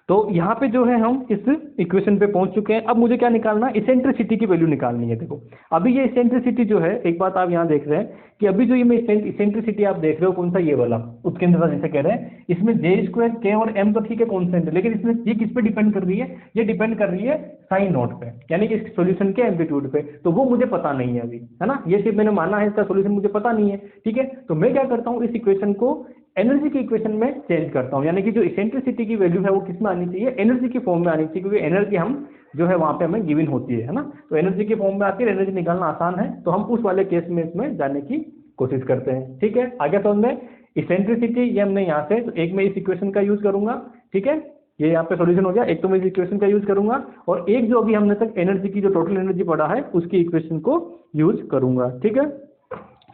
तो यहाँ पे जो है हम इस इक्वेशन पे पहुंच चुके हैं। अब मुझे क्या निकालना है, इसेंट्रिसिटी की वैल्यू निकालनी है। देखो अभी ये इसेंट्रिसिटी जो है, एक बात आप यहाँ देख रहे हैं कि अभी जो ये मैं इसेंट्रिसिटी आप देख रहे हो, कौन सा, ये वाला उत्केंद्रता जैसे कह रहे हैं, इसमें जे स्क्वायर के और एम तो ठीक है कॉन्स्टेंट है, लेकिन इसमें ये किस पे डिपेंड कर रही है, ये डिपेंड कर रही है साइन नॉट पे, यानी कि इस सोल्यूशन के एम्पलीट्यूड पे। तो वो मुझे पता नहीं है अभी, है ना, ये सिर्फ मैंने माना है, इसका सोल्यूशन मुझे पता नहीं है, ठीक है। तो मैं क्या करता हूँ, इस इक्वेशन को एनर्जी की इक्वेशन में चेंज करता हूं, यानी कि जो इसेंट्रिसिटी की वैल्यू है वो किस में आनी चाहिए, एनर्जी की फॉर्म में आनी चाहिए, क्योंकि एनर्जी हम जो है वहां पे हमें गिवन होती है ना, तो एनर्जी की फॉर्म में आती है, एनर्जी निकालना आसान है, तो हम उस वाले केस में इसमें जाने की कोशिश करते हैं, ठीक है। आगे समझ में, इसेंट्रिसिटी ये हमने यहाँ से, तो एक मैं इस इक्वेशन का यूज करूंगा, ठीक है, ये यहाँ पे सोल्यूशन हो गया, एक तो मैं इस इक्वेशन का यूज करूंगा, और एक जो अभी हमने तक एनर्जी की जो टोटल एनर्जी पढ़ा है उसकी इक्वेशन को यूज करूंगा, ठीक है।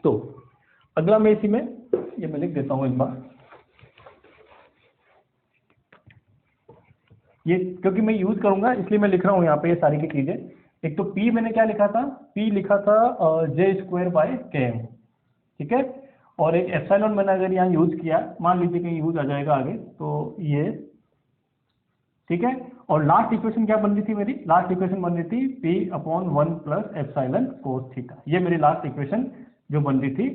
तो अगला मैं इसी में ये मैं लिख देता हूँ एक बार, ये क्योंकि मैं यूज करूंगा इसलिए मैं लिख रहा हूं यहाँ पे ये सारी की चीजें। एक तो P मैंने क्या लिखा था, P लिखा था जे स्क्वायर बाय के एम, ठीक है, और एक एप्सिलॉन मैंने अगर यहाँ यूज किया, मान लीजिए कहीं यूज आ जाएगा आगे, तो ये ठीक है। और लास्ट इक्वेशन क्या बन रही थी मेरी, लास्ट इक्वेशन बन रही थी P upon 1 plus epsilon cos theta, ये मेरी लास्ट इक्वेशन जो बन रही थी,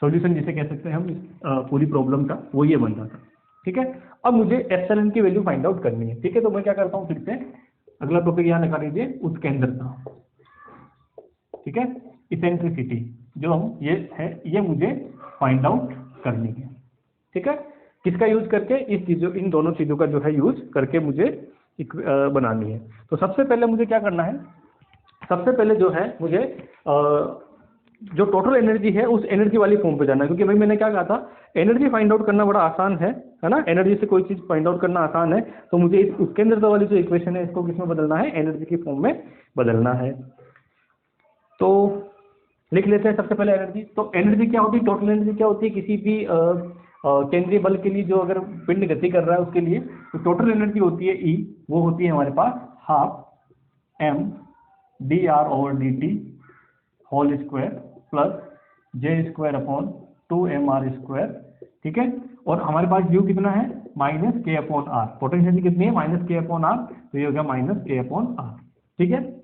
सॉल्यूशन जिसे कह सकते हैं हम पूरी प्रॉब्लम का, वो ये बन रहा था, ठीक है। अब मुझे एप्सिलॉन की वैल्यू फाइंड आउट करनी है, ठीक है। तो मैं क्या करता हूँ, फिर से अगला टॉपिक यहाँ लगा लीजिए, उसके अंदर था, ठीक है, इसेंट्रिसिटी जो हम ये है, ये मुझे फाइंड आउट करनी है, ठीक है। किसका यूज करके, इस चीजों, इन दोनों चीजों का जो है यूज करके मुझे बनानी है। तो सबसे पहले मुझे क्या करना है, सबसे पहले जो है मुझे जो टोटल एनर्जी है उस एनर्जी वाली फॉर्म पे जाना है, क्योंकि भाई मैंने क्या कहा था, एनर्जी फाइंड आउट करना बड़ा आसान है ना। एनर्जी से कोई चीज फाइंड आउट करना आसान है, तो मुझे उसके अंदर वाली जो इक्वेशन है इसको किसमें बदलना है, एनर्जी की फॉर्म में बदलना है। तो लिख लेते हैं सबसे पहले एनर्जी। तो एनर्जी क्या होती है, टोटल एनर्जी क्या होती है किसी भी केंद्रीय बल के लिए, जो अगर पिंड गति कर रहा है उसके लिए, तो टोटल एनर्जी होती है E, वो होती है हमारे पास half m dr/dt whole square plus j²/2mr², ठीक है। और हमारे पास U कितना है, -k/r, पोटेंशियल कितनी है, -k/r, तो ये हो गया -k/r, ठीक है।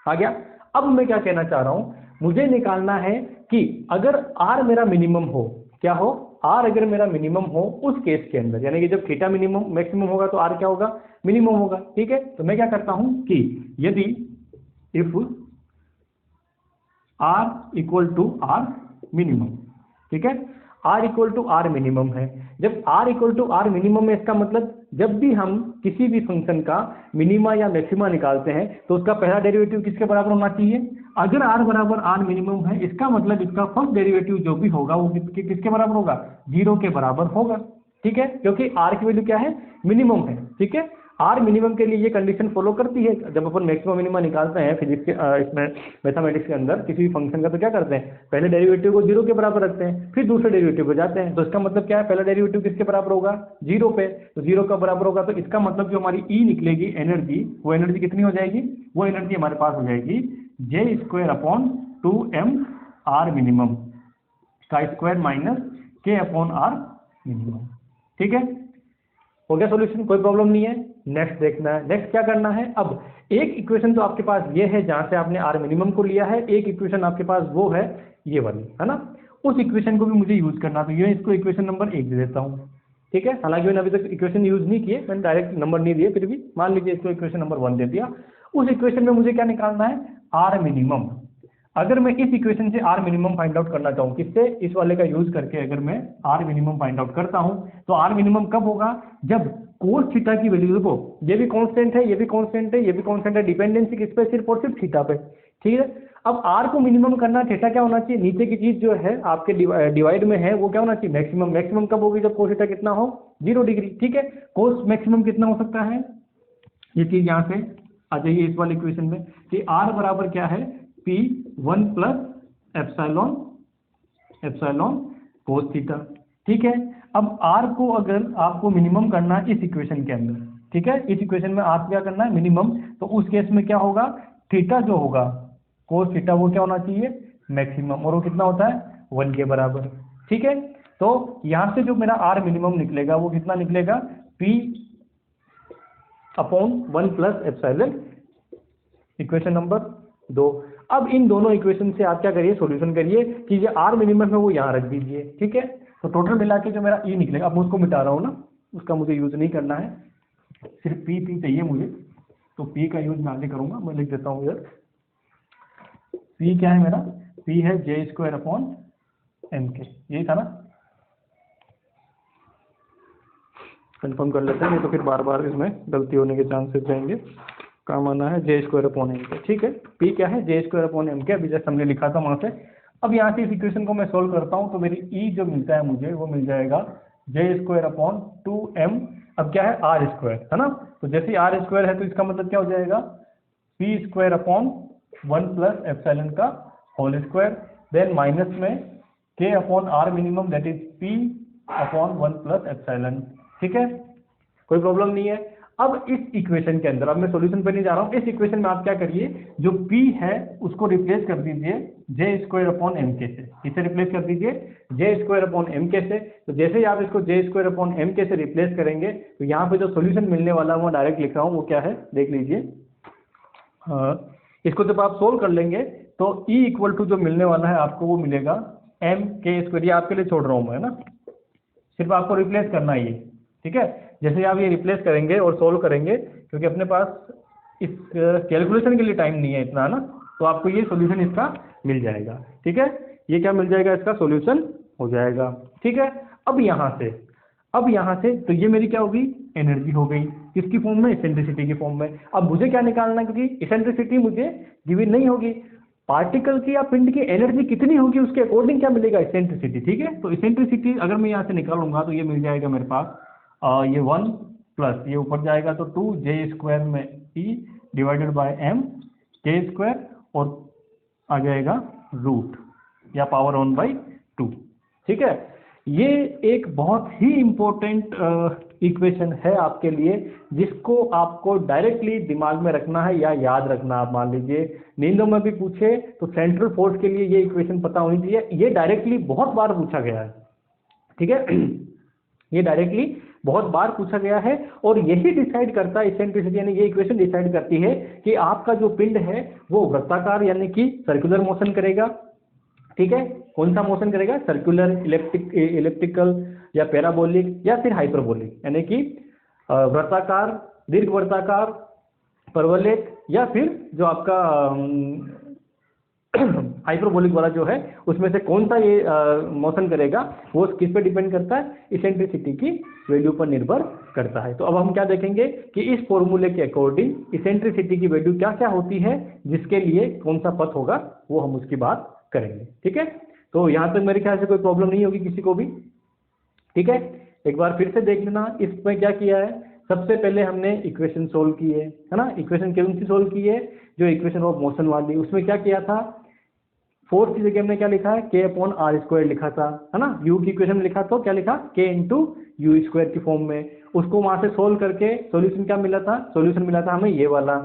आ गया। अब मैं क्या कहना चाह रहा हूं, मुझे निकालना है कि अगर R मेरा मिनिमम हो, क्या हो, R अगर मेरा मिनिमम हो उस केस के अंदर, यानी कि जब थीटा मिनिमम मैक्सिमम होगा तो R क्या होगा, मिनिमम होगा, ठीक है। तो मैं क्या करता हूं कि यदि इफ R = R मिनिमम, ठीक है, R = R मिनिमम है। जब R = R मिनिमम है, इसका मतलब जब भी हम किसी भी फंक्शन का मिनिमा या मैक्सिमा निकालते हैं तो उसका पहला डेरिवेटिव किसके बराबर होना चाहिए, अगर R = R मिनिमम है, इसका मतलब इसका फर्स्ट डेरिवेटिव जो भी होगा वो किसके बराबर होगा, 0 के बराबर होगा, ठीक है, क्योंकि R की वैल्यू क्या है, मिनिमम है, ठीक है। R मिनिमम के लिए ये कंडीशन फॉलो करती है। जब अपन मैक्सिमम मिनिमा निकालते हैं फिजिक्स के इसमें मैथमेटिक्स के अंदर किसी भी फंक्शन का, तो क्या करते हैं, पहले डेरिवेटिव को 0 के बराबर रखते हैं, फिर दूसरे डेरिवेटिव पे जाते हैं। तो इसका मतलब क्या है, पहला डेरिवेटिव किसके बराबर होगा, 0 पे, तो 0 का बराबर होगा, तो इसका मतलब जो हमारी E निकलेगी एनर्जी, वो एनर्जी कितनी हो जाएगी, वो एनर्जी हमारे पास हो जाएगी J²/2mr मिनिमम का स्क्वायर माइनस k/r मिनिमम, ठीक है। हो गया सॉल्यूशन, कोई प्रॉब्लम नहीं है। नेक्स्ट देखना है, नेक्स्ट क्या करना है। अब एक इक्वेशन तो आपके पास ये है जहां से आपने R मिनिमम को लिया है, एक इक्वेशन आपके पास वो है ये वाली, है ना। उस इक्वेशन को भी मुझे यूज करना, तो ये इसको इक्वेशन नंबर 1 दे देता हूँ, ठीक है। हालांकि मैंने अभी तक इक्वेशन यूज नहीं किए, मैंने डायरेक्ट नंबर नहीं दिए, फिर भी मान लीजिए इसको इक्वेशन नंबर 1 दे दिया। उस इक्वेशन में मुझे क्या निकालना है, R मिनिमम। अगर मैं इस इक्वेशन से R मिनिमम फाइंड आउट करना चाहूँ, किससे, इस वाले का यूज करके अगर मैं R मिनिमम फाइंड आउट करता हूँ, तो R मिनिमम कब होगा, जब कोस थीटा की वैल्यू, देखो ये भी कांस्टेंट है, ये भी कांस्टेंट है, ये भी कांस्टेंट है, डिपेंडेंसी किस पे, सिर्फ और सिर्फ थीटा पे, ठीक है। अब R को मिनिमम करना, थीटा क्या होना चाहिए, नीचे की चीज जो है आपके डिवाइड में है वो क्या होना चाहिए, मैक्सिमम। मैक्सिमम कब होगी, जब कोस थीटा कितना हो, 0 डिग्री, ठीक है। कोस मैक्सिमम कितना हो सकता है, ये चीज यहाँ से आ जाइए इस वाले इक्वेशन में, कि R बराबर क्या है, P1 + एप्सिलॉन कोस थीटा, ठीक है। अब R को अगर आपको मिनिमम करना है इस इक्वेशन के अंदर, ठीक है, इस इक्वेशन में R क्या करना है, मिनिमम, तो उस केस में क्या होगा, थीटा जो होगा कोस थीटा वो क्या होना चाहिए, मैक्सिमम, और वो कितना होता है, 1 के बराबर, ठीक है। तो यहां से जो मेरा R मिनिमम निकलेगा वो कितना निकलेगा, P/1 + एप्सिलॉन, इक्वेशन नंबर 2। अब इन दोनों इक्वेशन से आप क्या करिए, सॉल्यूशन करिए कि ये R मिनिमम है वो यहाँ रख दीजिए, ठीक है। तो टोटल मिला के जो मेरा E निकलेगा, अब मैं उसको मिटा रहा हूँ ना, उसका मुझे यूज नहीं करना है, सिर्फ P चाहिए मुझे, तो P का यूज मैं आगे करूंगा। मैं लिख देता हूँ इधर, P क्या है मेरा, P है J²/mk, यही था ना, कंफर्म कर लेते हैं, नहीं तो फिर बार बार इसमें गलती होने के चांसेस रहेंगे। काम आना है J²/mk, ठीक है। P क्या है, J²/mk, अभी जैसे हमने लिखा था वहां से। अब यहाँ से इस इक्वेशन को मैं सोल्व करता हूँ, तो मेरी E जो मिलता है मुझे वो मिल जाएगा J²/2m, अब क्या है, R², है ना। तो जैसे R² है तो इसका मतलब क्या हो जाएगा, P²/1 + एप्सिलॉन का होल स्क्वायर, देन माइनस में k/r minimum, that is P/1 + epsilon, ठीक है, कोई प्रॉब्लम नहीं है। अब इस इक्वेशन के अंदर, अब मैं सॉल्यूशन पे नहीं जा रहा हूँ, इस इक्वेशन में आप क्या करिए, जो P है उसको रिप्लेस कर दीजिए J²/mk से, इसे रिप्लेस कर दीजिए J²/mk से। तो जैसे ही आप इसको J²/mk से रिप्लेस करेंगे तो यहाँ पे जो सॉल्यूशन मिलने वाला है वो डायरेक्ट लिख रहा हूँ, वो क्या है देख लीजिए। इसको जब आप सोल्व कर लेंगे तो E = जो मिलने वाला है आपको वो मिलेगा mk², ये आपके लिए छोड़ रहा हूँ मैं, है ना, सिर्फ आपको रिप्लेस करना है ये, ठीक है। जैसे आप ये रिप्लेस करेंगे और सोल्व करेंगे, क्योंकि अपने पास इस कैलकुलेशन के लिए टाइम नहीं है इतना ना, तो आपको ये सॉल्यूशन इसका मिल जाएगा। ठीक है, ये क्या मिल जाएगा, इसका सॉल्यूशन हो जाएगा। ठीक है, अब यहाँ से तो ये मेरी क्या होगी, एनर्जी हो गई, किसकी फॉर्म में, इसेंट्रिसिटी की फॉर्म में। अब मुझे क्या निकालना है, क्योंकि इसेंट्रिसिटी मुझे गिवन नहीं होगी, पार्टिकल की या पिंड की एनर्जी कितनी होगी उसके अकॉर्डिंग क्या मिलेगा, इसेंट्रिसिटी। ठीक है, तो इसेंट्रिसिटी अगर मैं यहाँ से निकालूंगा तो ये मिल जाएगा मेरे पास ये 1 प्लस ये ऊपर जाएगा तो 2 J² में E divided by M K² और आ जाएगा रूट या पावर 1/2। ठीक है, ये एक बहुत ही इम्पोर्टेंट इक्वेशन है आपके लिए, जिसको आपको डायरेक्टली दिमाग में रखना है या याद रखना। आप मान लीजिए नींदों में भी पूछे तो सेंट्रल फोर्स के लिए ये इक्वेशन पता होनी चाहिए। ये डायरेक्टली बहुत बार पूछा गया है। ठीक है, ये डायरेक्टली बहुत बार पूछा गया है और यही डिसाइड करता है, इसेंट्रिसिटी यानी ये इक्वेशन डिसाइड करती है कि आपका जो पिंड है वो वृत्ताकार यानी कि सर्कुलर मोशन करेगा। ठीक है, कौन सा मोशन करेगा, सर्कुलर, इलेप्टिकल या पैराबोलिक या फिर हाइपरबोलिक, यानी कि वृत्ताकार, दीर्घवृत्ताकार, परवलयिक या फिर जो आपका हाइपरबोलिक वाला जो है उसमें से कौन सा ये मोशन करेगा, वो किस पे डिपेंड करता है, इसेंट्रिसिटी की वैल्यू पर निर्भर करता है। तो अब हम क्या देखेंगे कि इस फॉर्मूले के अकॉर्डिंग इसेंट्रिसिटी की वैल्यू क्या क्या होती है, जिसके लिए कौन सा पथ होगा, वो हम उसकी बात करेंगे। ठीक है, तो यहाँ तक मेरे ख्याल से कोई प्रॉब्लम नहीं होगी किसी को भी। ठीक है, एक बार फिर से देख लेना, इसमें क्या किया है, सबसे पहले हमने इक्वेशन सोल्व की है ना। इक्वेशन कौन सी सोल्व की है, जो इक्वेशन ऑफ मोशन वाली, उसमें क्या किया था, फोर्स की जगह हमने क्या लिखा है, K/r² लिखा था, है ना। u की इक्वेशन में लिखा तो क्या लिखा, K/u² की फॉर्म में, उसको वहां से सोल्व करके सॉल्यूशन क्या मिला था, सॉल्यूशन मिला था हमें ये वाला।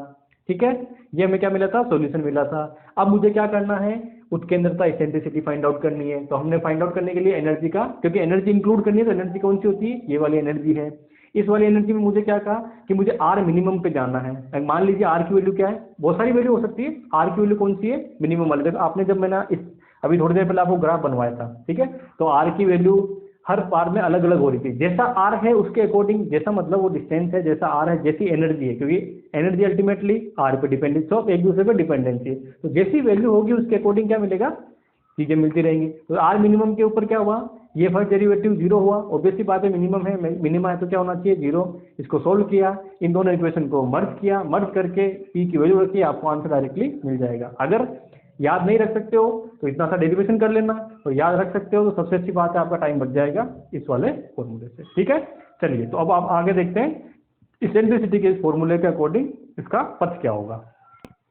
ठीक है, ये हमें क्या मिला था, सॉल्यूशन मिला था। अब मुझे क्या करना है, उसके अंदर था इसेंट्रिसिटी फाइंड आउट करनी है। तो हमने फाइंड आउट करने के लिए एनर्जी का, क्योंकि एनर्जी इंक्लूड करनी है, तो एनर्जी कौन सी होती है, ये वाली एनर्जी है। इस वाली एनर्जी में मुझे क्या कहा कि मुझे आर मिनिमम पे जाना है। मान लीजिए आर की वैल्यू क्या है, बहुत सारी वैल्यू हो सकती है, आर की वैल्यू कौन सी है, मिनिमम वाली। देखो आपने जब मैंने इस अभी थोड़ी देर पहले आपको ग्राफ बनवाया था, ठीक है, तो आर की वैल्यू हर बार में अलग अलग हो रही थी। जैसा आर है उसके अकॉर्डिंग, जैसा मतलब वो डिस्टेंस है, जैसा आर है, जैसी एनर्जी है, क्योंकि एनर्जी अल्टीमेटली आर पे डिपेंडेंस, सब एक दूसरे पे डिपेंडेंसी है। तो जैसी वैल्यू होगी उसके अकॉर्डिंग क्या मिलेगा, चीजें मिलती रहेंगी। तो आर मिनिमम के ऊपर क्या हुआ, ये फर्स्ट डेरिवेटिव 0 हुआ, ऑब्वियसली बात है, मिनिमम है, मिनिमा है तो क्या होना चाहिए 0। इसको सोल्व किया, इन दोनों इक्वेशन को मर्ज किया, मर्ज करके पी की वैल्यू रखी, आपको आंसर डायरेक्टली मिल जाएगा। अगर याद नहीं रख सकते हो तो इतना सा डेरिवेशन कर लेना, और याद रख सकते हो तो सबसे अच्छी बात है, आपका टाइम बच जाएगा इस वाले फॉर्मूले से। ठीक है, चलिए तो अब आप आगे देखते हैं इसेंट्रिसिटी के इस फॉर्मूले के अकॉर्डिंग इसका पथ क्या होगा।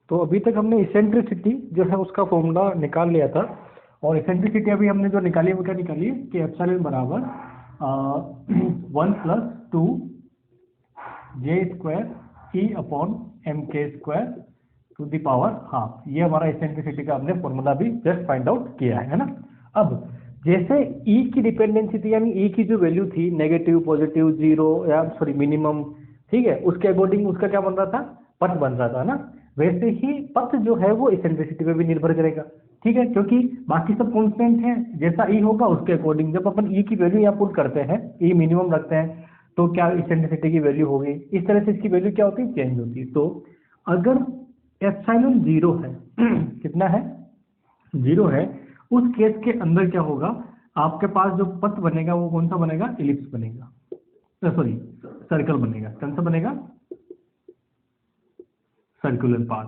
तो अभी तक हमने इसेंट्रिसिटी जो है उसका फॉर्मूला निकाल लिया था, और इसेंट्रिसिटी अभी हमने जो निकाली है वो क्या निकाली है कि एप्सिलॉन बराबर 1 + 2 J² E/mk² to the power half. ये हमारा इसेंट्रिसिटी का हमने फॉर्मूला भी जस्ट फाइंड आउट किया है ना। अब जैसे E की डिपेंडेंसी थी, यानी E की जो वैल्यू थी, नेगेटिव, पॉजिटिव, 0 या सॉरी मिनिमम, ठीक है, उसके अकॉर्डिंग उसका क्या बन रहा था, पथ बन रहा था ना। वैसे ही पथ जो है वो इसेंट्रिसिटी पे भी निर्भर करेगा। ठीक है, क्योंकि बाकी सब कांस्टेंट है, जैसा E होगा उसके अकॉर्डिंग, जब अपन E की वैल्यू यहाँ पुट करते हैं, E मिनिमम रखते हैं, तो क्या इसेंट्रिसिटी की वैल्यू होगी, इस तरह से इसकी वैल्यू क्या होती है, चेंज होती है। तो अगर एप्सिलॉन 0 है कितना है, 0 है, उस केस के अंदर क्या होगा, आपके पास जो पथ बनेगा वो कौन सा बनेगा, इलिप्स बनेगा, सॉरी सर्कल बनेगा। कौन सा बनेगा, सर्कुलर पाथ।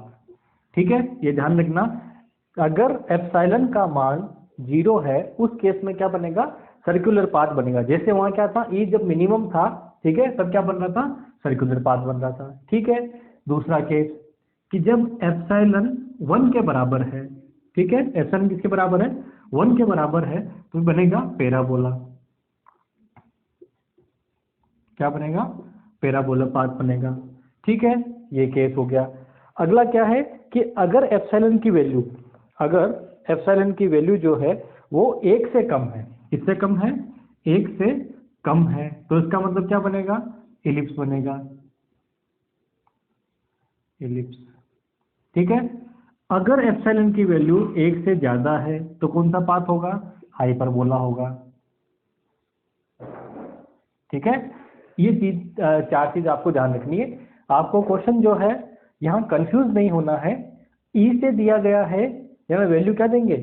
ठीक है, ये ध्यान रखना, अगर एप्सिलॉन का मान 0 है उस केस में क्या बनेगा, सर्कुलर पाथ बनेगा। जैसे वहां क्या था, E जब मिनिमम था, ठीक है, तब क्या बन रहा था, सर्कुलर पाथ बन रहा था। ठीक है, दूसरा केस कि जब एप्सिलॉन 1 के बराबर है, ठीक है, एप्सिलॉन किसके बराबर है, 1 के बराबर है, तो बनेगा पैराबोला। क्या बनेगा, पैराबोला पाथ बनेगा। ठीक है, ये केस हो गया। अगला क्या है कि अगर एप्सिलॉन की वैल्यू, अगर एप्सिलॉन की वैल्यू जो है वो 1 से कम है, इससे कम है, 1 से कम है, तो इसका मतलब क्या बनेगा, इलिप्स बनेगा, इलिप्स। ठीक है, अगर एप्सिलॉन की वैल्यू 1 से ज्यादा है तो कौन सा पाथ होगा, हाइपरबोला होगा। ठीक है, ये चीज चार चीज आपको ध्यान रखनी है। आपको क्वेश्चन जो है यहाँ कंफ्यूज नहीं होना है। ई से दिया गया है, यहाँ वैल्यू क्या देंगे,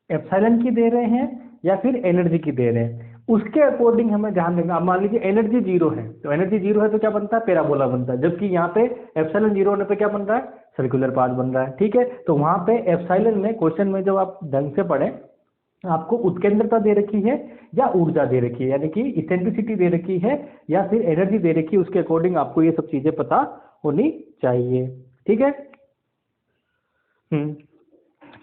एप्सिलॉन की दे रहे हैं या फिर एनर्जी की दे रहे हैं, उसके अकॉर्डिंग हमें ध्यान रखना। अब मान लीजिए एनर्जी जीरो है, तो एनर्जी जीरो है तो क्या बनता है, पैराबोला बनता है, जबकि यहाँ पे एप्सिलॉन जीरो होने पे क्या बन रहा है, सर्कुलर पाथ बन रहा है। ठीक है, तो वहां पे एप्सिलॉन में क्वेश्चन में जब आप ढंग से पढ़ें, आपको उत्केंद्रता दे रखी है या ऊर्जा दे रखी है, यानी कि इसेंट्रिसिटी दे रखी है या फिर एनर्जी दे रखी है, उसके अकॉर्डिंग आपको ये सब चीजें पता होनी चाहिए। ठीक है।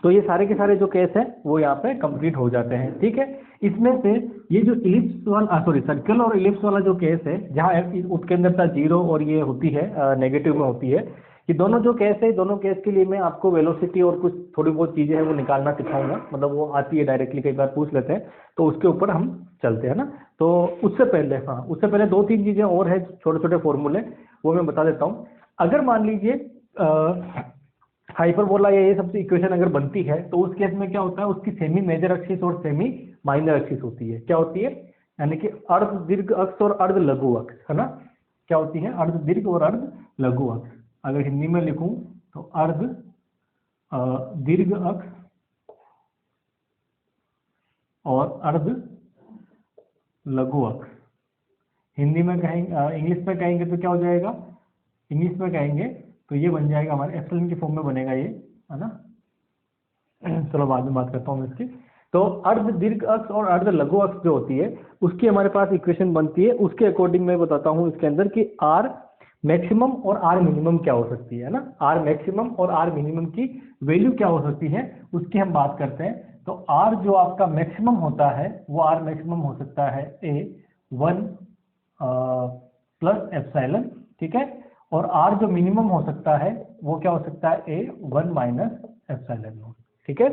तो ये सारे के सारे जो केस है वो यहाँ पे कंप्लीट हो जाते हैं। ठीक है, इसमें से ये जो इलिप्स वाला सर्कल और इलिप्स वाला जो केस है, जहाँ उत्केंद्रता जीरो और ये होती है नेगेटिव में होती है, ये दोनों जो केस है, दोनों केस के लिए मैं आपको वेलोसिटी और कुछ थोड़ी बहुत चीजें हैं वो निकालना सिखाऊंगा, मतलब वो आती है डायरेक्टली, कई बार पूछ लेते हैं, तो उसके ऊपर हम चलते हैं ना। तो उससे पहले उससे पहले दो तीन चीजें और है, छोटे छोटे फॉर्मूले, वो मैं बता देता हूँ। अगर मान लीजिए हाइपरबोला या ये सबसे इक्वेशन अगर बनती है, तो उस केस में क्या होता है, उसकी सेमी मेजर एक्सिस और सेमी माइनर एक्सिस होती है। क्या होती है, यानी कि अर्ध दीर्घ अक्ष और अर्ध लघु अक्ष, है ना। क्या होती है, अर्ध दीर्घ और अर्ध लघु अक्ष। अगर हिंदी में लिखूं तो अर्ध दीर्घ अक्ष और अर्ध लघु अक्ष। हिंदी में कहेंगे, इंग्लिश में कहेंगे तो क्या हो जाएगा, इंग्लिश में कहेंगे तो ये बन जाएगा हमारे एप्सिलॉन की फॉर्म में बनेगा ये, है ना। चलो बाद में बात करता हूँ इसकी। तो अर्ध दीर्घ अक्ष और अर्ध लघु अक्ष जो होती है, उसकी हमारे पास इक्वेशन बनती है। उसके अकॉर्डिंग मैं बताता हूँ इसके अंदर कि आर मैक्सिमम और आर मिनिमम क्या हो सकती है ना। आर मैक्सिमम और आर मिनिमम की वैल्यू क्या हो सकती है, उसकी हम बात करते हैं। तो आर जो आपका मैक्सिमम होता है, वो आर मैक्सिमम हो सकता है A1 प्लस एप्सिलॉन, ठीक है। और आर जो मिनिमम हो सकता है वो क्या हो सकता है, A1 माइनस एप्सिलॉन नोट, ठीक है।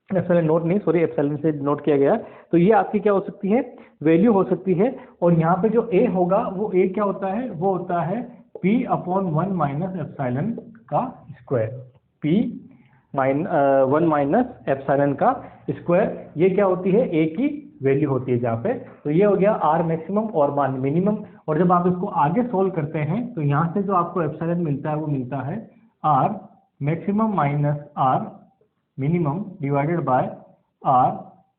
एप्सिलॉन नोट नहीं, सॉरी, एप्सिलॉन से नोट किया गया। तो ये आपकी क्या हो सकती है, वैल्यू हो सकती है। और यहाँ पे जो A होगा वो A क्या होता है, वो होता है P/1 माइनस एप्सिलॉन का स्क्वायर, P/1 माइनस एप्सिलॉन का स्क्वायर। ये क्या होती है, A की वैल्यू होती है जहाँ पे। तो ये हो गया आर मैक्सिमम और मिनिमम। और जब आप इसको आगे सोल्व करते हैं तो यहाँ से जो आपको एप्सिलॉन मिलता है वो मिलता है r maximum minus r minimum divided by r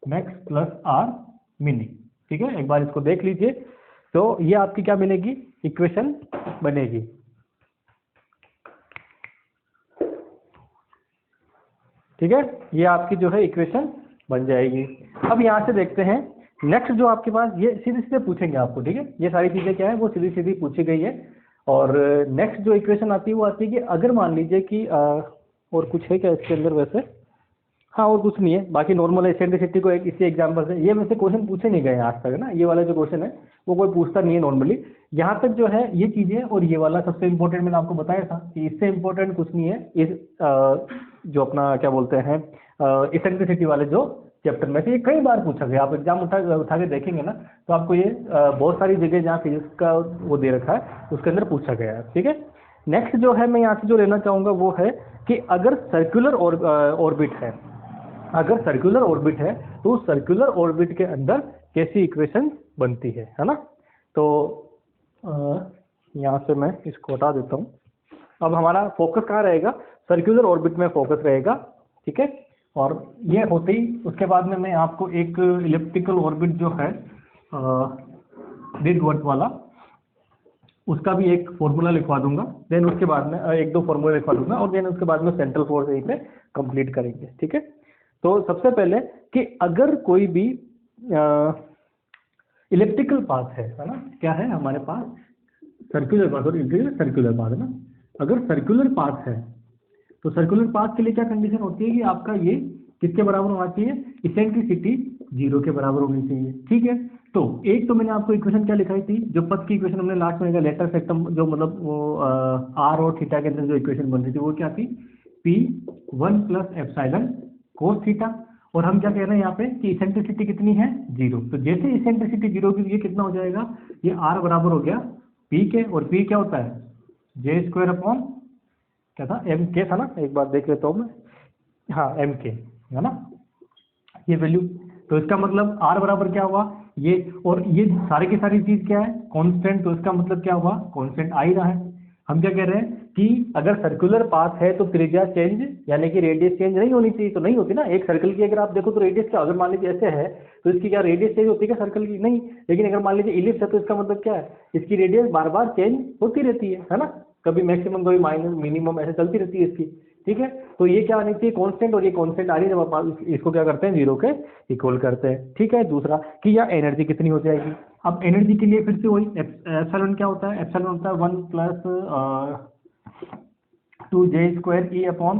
max plus r mini, ठीक है। एक बार इसको देख लीजिए, तो ये आपकी क्या बनेगी, इक्वेशन बनेगी। ठीक है, ये आपकी जो है इक्वेशन बन जाएगी। अब यहाँ से देखते हैं नेक्स्ट जो आपके पास, ये सीधे सीधे पूछेंगे आपको, ठीक है। ये सारी चीजें क्या है, वो सीधी सीधी पूछी गई है। और नेक्स्ट जो इक्वेशन आती है वो आती है कि अगर मान लीजिए कि और कुछ है क्या इसके अंदर, वैसे हाँ और कुछ नहीं है, बाकी नॉर्मल एसेंट्रिसिटी को एक इसी एग्जांपल से, ये वैसे क्वेश्चन पूछे नहीं गए आज तक, है ना। ये वाला जो क्वेश्चन है वो कोई पूछता नहीं है नॉर्मली। यहाँ तक जो है ये चीजें, और ये वाला सबसे इंपॉर्टेंट मैंने आपको बताया था कि इससे इंपॉर्टेंट कुछ नहीं है। इस जो अपना क्या बोलते हैं एसेंट्रिसिटी वाले जो चैप्टर में से ये कई बार पूछा गया। आप एग्जाम उठा के देखेंगे ना, तो आपको ये बहुत सारी जगह जहाँ फिजिक्स का वो दे रखा है उसके अंदर पूछा गया है, ठीक है। नेक्स्ट जो है मैं यहाँ से जो लेना चाहूँगा वो है कि अगर सर्कुलर ऑर्बिट है, अगर सर्कुलर ऑर्बिट है तो सर्कुलर ऑर्बिट के अंदर कैसी इक्वेशन बनती है ना। तो यहाँ से मैं इसको हटा देता हूँ। अब हमारा फोकस कहाँ रहेगा, सर्कुलर ऑर्बिट में फोकस रहेगा, ठीक है। और ये होते ही उसके बाद में मैं आपको एक इलिप्टिकल ऑर्बिट जो है दीर्घवृत्त वाला, उसका भी एक फॉर्मूला लिखवा दूंगा। देन उसके बाद में एक दो फॉर्मूला लिखवा दूंगा, और देन उसके बाद में सेंट्रल फोर्स यहीं पे कंप्लीट करेंगे, ठीक है। तो सबसे पहले कि अगर कोई भी इलेक्ट्रिकल पाथ है ना, क्या है हमारे पास सर्कुलर पाथ और सर्कुलर पाथ है ना। अगर सर्कुलर पाथ है तो सर्कुलर पाथ के लिए क्या कंडीशन होती है कि आपका ये किसके बराबर होना चाहिए, इसेंट्रिसिटी 0 के बराबर होनी चाहिए, ठीक है। तो एक तो मैंने आपको इक्वेशन क्या लिखाई थी, जो पथ की इक्वेशन हमने लास्ट में लेटर सेक्टम, जो मतलब वो आर और थीटा के अंदर जो इक्वेशन बन रही थी वो क्या थी, P1 plus epsilon cos theta. और हम क्या कह रहे हैं यहाँ पे कि इसेंट्रिसिटी कितनी है, 0। तो जैसे इसेंट्रिसिटी 0 की, ये कितना हो जाएगा, ये आर बराबर हो गया P के, और P क्या होता है, जे स्क्वायर अपॉन क्या था, एम के था ना, एक बार देख लेता हूँ मैं, हाँ एम के है ना ये वैल्यू। तो इसका मतलब आर बराबर क्या हुआ, ये, और ये सारी की सारी चीज क्या है, कांस्टेंट, तो इसका मतलब क्या हुआ, कांस्टेंट आ ही रहा है। हम क्या कह रहे हैं कि अगर सर्कुलर पाथ है तो त्रिज्या चेंज यानी कि रेडियस चेंज नहीं होनी चाहिए, तो नहीं होती ना। एक सर्कल की अगर आप देखो तो रेडियस क्या, अगर मान लीजिए ऐसे है तो इसकी क्या रेडियस चेंज होती है क्या सर्कल की, नहीं। लेकिन अगर मान लीजिए इलिप्स है तो इसका मतलब क्या है, इसकी रेडियस बार बार चेंज होती रहती है ना, कभी मैक्सिमम कभी माइनस मिनिमम ऐसे चलती रहती है इसकी, ठीक है। तो ये क्या आनी चाहिए कांस्टेंट, और ये कांस्टेंट आ रही है जब आप इसको क्या करते हैं, जीरो के इक्वल करते हैं, ठीक है। दूसरा कि यह एनर्जी कितनी हो जाएगी। अब एनर्जी के लिए फिर से वही एप्सिलॉन क्या होता है, एप्सिलॉन होता है 1 plus 2 J² E upon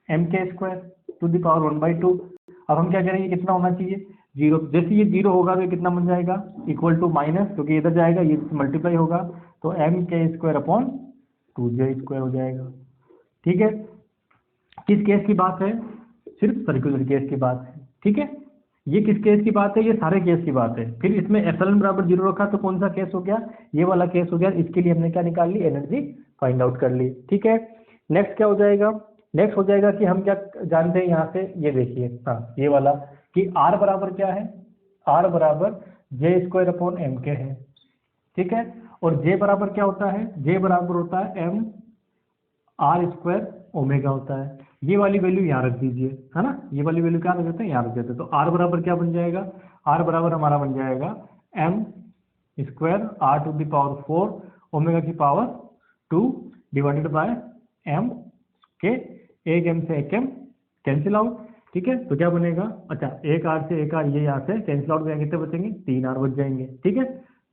MK² to the power 1/2। अब हम क्या करेंगे, कितना होना चाहिए, जीरो। जैसे ये जीरो होगा तो ये कितना बन जाएगा, इक्वल टू माइनस, क्योंकि इधर जाएगा ये मल्टीप्लाई होगा, तो MK² अपॉन 2J² हो जाएगा, ठीक है। किस केस की बात है, सिर्फ सर्कुलर केस की बात है, ठीक है। ये किस केस की बात है, ये सारे केस की बात है। फिर इसमें एप्सिलॉन बराबर जीरो रखा तो कौन सा केस हो गया, ये वाला केस हो गया। इसके लिए हमने क्या निकाल ली, एनर्जी फाइंड आउट कर ली, ठीक है। नेक्स्ट क्या हो जाएगा, नेक्स्ट हो जाएगा कि हम क्या जानते हैं यहाँ से, ये देखिए, हाँ ये वाला, कि आर बराबर क्या है, आर बराबर J² अपॉन MK है, ठीक है। और जे बराबर क्या होता है, जे बराबर होता है MR² ओमेगा होता है। ये वाली वैल्यू यहाँ रख दीजिए, है ना, ये वाली वैल्यू क्या रख देते हैं, यहाँ रख देते हैं। तो आर बराबर क्या बन जाएगा, आर बराबर हमारा बन जाएगा M² R⁴ ओमेगा की पावर 2 डिवाइडेड बाय M के, एक M से एक M कैंसिल आउट, ठीक है। तो क्या बनेगा, अच्छा एक आर से एक आर ये यहाँ से कैंसिल आउट, कितने बचेंगे, 3R बच जाएंगे, ठीक है।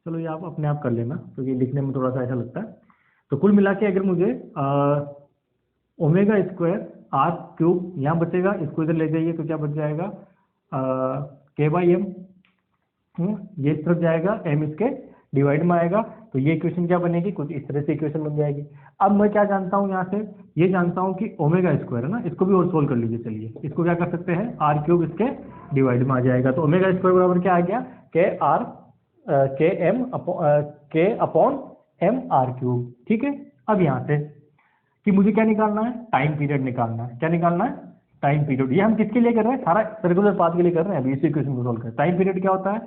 चलो ये आप अपने आप कर लेना, क्योंकि लिखने में थोड़ा सा ऐसा लगता है। तो कुल मिला के अगर मुझे ओमेगा² R³ यहाँ बचेगा, इसको इधर ले जाइए तो क्या बच जाएगा, K/M, ये इस तरफ जाएगा, M इसके डिवाइड में आएगा, तो ये इक्वेशन क्या बनेगी, कुछ इस तरह से इक्वेशन बन जाएगी। अब मैं क्या जानता हूँ यहाँ से, ये जानता हूँ कि ओमेगा² है ना, इसको भी और सोल्व कर लीजिए। चलिए इसको क्या कर सकते हैं, R³ इसके डिवाइड में आ जाएगा, तो ओमेगा² बराबर क्या आ गया, K अपॉन MR³, ठीक है। अब यहाँ से कि मुझे क्या निकालना है, टाइम पीरियड निकालना है। क्या निकालना है, टाइम पीरियड। ये हम किसके लिए कर रहे हैं, सारा सर्कुलर पाथ के लिए कर रहे हैं, अभी इसी इक्वेशन को सोल्व करें। टाइम पीरियड क्या होता है,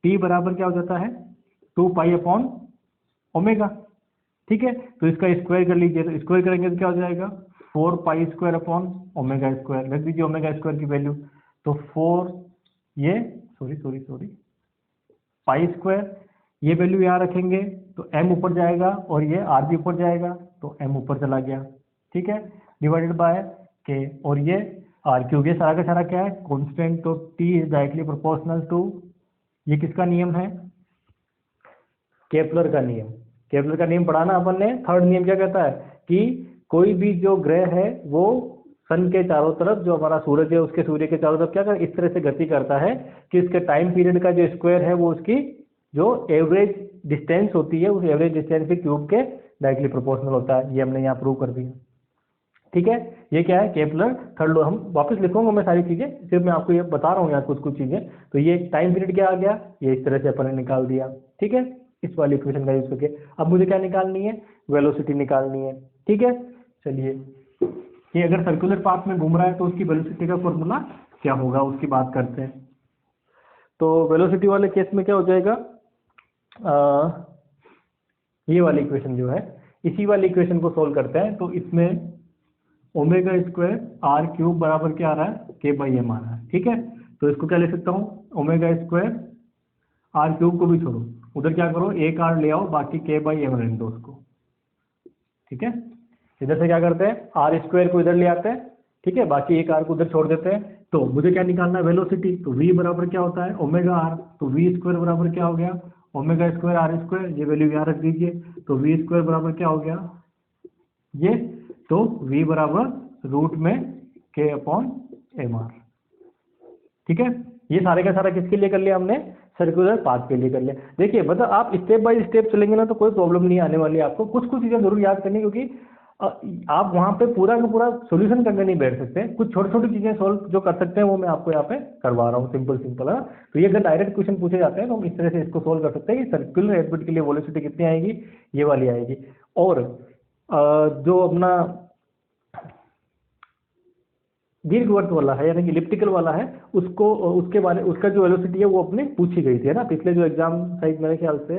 टी बराबर क्या हो जाता है, 2 पाई अपॉन ओमेगा, ठीक है। तो इसका स्क्वायर कर लीजिए, तो स्क्वायर करेंगे तो क्या हो जाएगा, 4 पाई² अपॉन ओमेगा², रख दीजिए ओमेगा² की वैल्यू, तो 4 ये सॉरी पाई², ये वैल्यू यहाँ रखेंगे तो m ऊपर जाएगा और ये r भी ऊपर जाएगा, तो m ऊपर चला गया, ठीक है, डिवाइडेड बाय k, और ये R³, ये सारा का सारा क्या है, कांस्टेंट, तो t is directly proportional to, ये किसका नियम है, केपलर का नियम। केपलर का नियम पढ़ा ना अपन ने, थर्ड नियम क्या कहता है कि कोई भी जो ग्रह है वो सन के चारों तरफ, जो हमारा सूरज है उसके सूर्य के चारों तरफ क्या कर, इस तरह से गति करता है कि इसके टाइम पीरियड का जो स्क्वायर है वो उसकी जो एवरेज डिस्टेंस होती है उस एवरेज डिस्टेंस के क्यूब के डायरेक्टली प्रोपोर्शनल होता है। ये हमने यहाँ प्रूव कर दिया, ठीक है। ये क्या है, केपलर थर्ड लॉ। हम वापस लिखूंगा मैं सारी चीजें, सिर्फ मैं आपको ये बता रहा हूँ यार कुछ कुछ चीजें। तो ये टाइम पीरियड क्या आ गया, ये इस तरह से अपन ने निकाल दिया, ठीक है, इस वाली इक्वेशन का यूज करके। अब मुझे क्या निकालनी है, वेलोसिटी निकालनी है, ठीक है। चलिए, ये अगर सर्कुलर पाथ में घूम रहा है तो उसकी वेलोसिटी का फॉर्मूला क्या होगा उसकी बात करते हैं। तो वेलोसिटी वाले केस में क्या हो जाएगा, ये वाली इक्वेशन जो है, इसी वाली इक्वेशन को सोल्व करते हैं। तो इसमें ओमेगा² R³ बराबर क्या आ रहा है, K/M आ रहा है, ठीक है। तो इसको क्या ले सकता हूँ, ओमेगा² R³ को भी छोड़ो, उधर क्या करो, एक R ले आओ, बाकी K/M रहने दो उसको, ठीक है। इधर से क्या करते हैं, R² को इधर ले आते हैं, ठीक है, बाकी एक R को उधर छोड़ देते हैं। तो मुझे क्या निकालना है, वेलोसिटी। तो V बराबर क्या होता है, ओमेगा R, तो V² बराबर क्या हो गया, ओमेगा² R², ये वैल्यू यहाँ रख दीजिए, तो V² बराबर क्या हो गया, ये, तो V बराबर रूट में K/MR, ठीक है। ये सारे का सारा किसके लिए कर लिया हमने, सर्कुलर पाथ के लिए कर लिया। देखिए मतलब आप स्टेप बाय स्टेप चलेंगे ना तो कोई प्रॉब्लम नहीं आने वाली है आपको। कुछ कुछ चीजें जरूर याद करनी, क्योंकि आप वहां पे पूरा का पूरा सॉल्यूशन करने नहीं बैठ सकते। कुछ छोटी छोटी चीजें सॉल्व जो कर सकते हैं वो मैं आपको यहाँ पे करवा रहा हूँ, सिंपल सिंपल है। तो ये अगर डायरेक्ट क्वेश्चन पूछे जाते हैं तो हम इस तरह से इसको सोल्व कर सकते हैं कि सर्कुलर एडबिट के लिए वेलोसिटी कितनी आएगी, ये वाली आएगी। और जो अपना दीर्घवृत्त वाला है यानी कि इलिप्टिकल वाला है, उसको उसका जो वेलोसिटी है वो अपने पूछी गई थी, है ना। पिछले जो एग्जाम शायद मेरे ख्याल से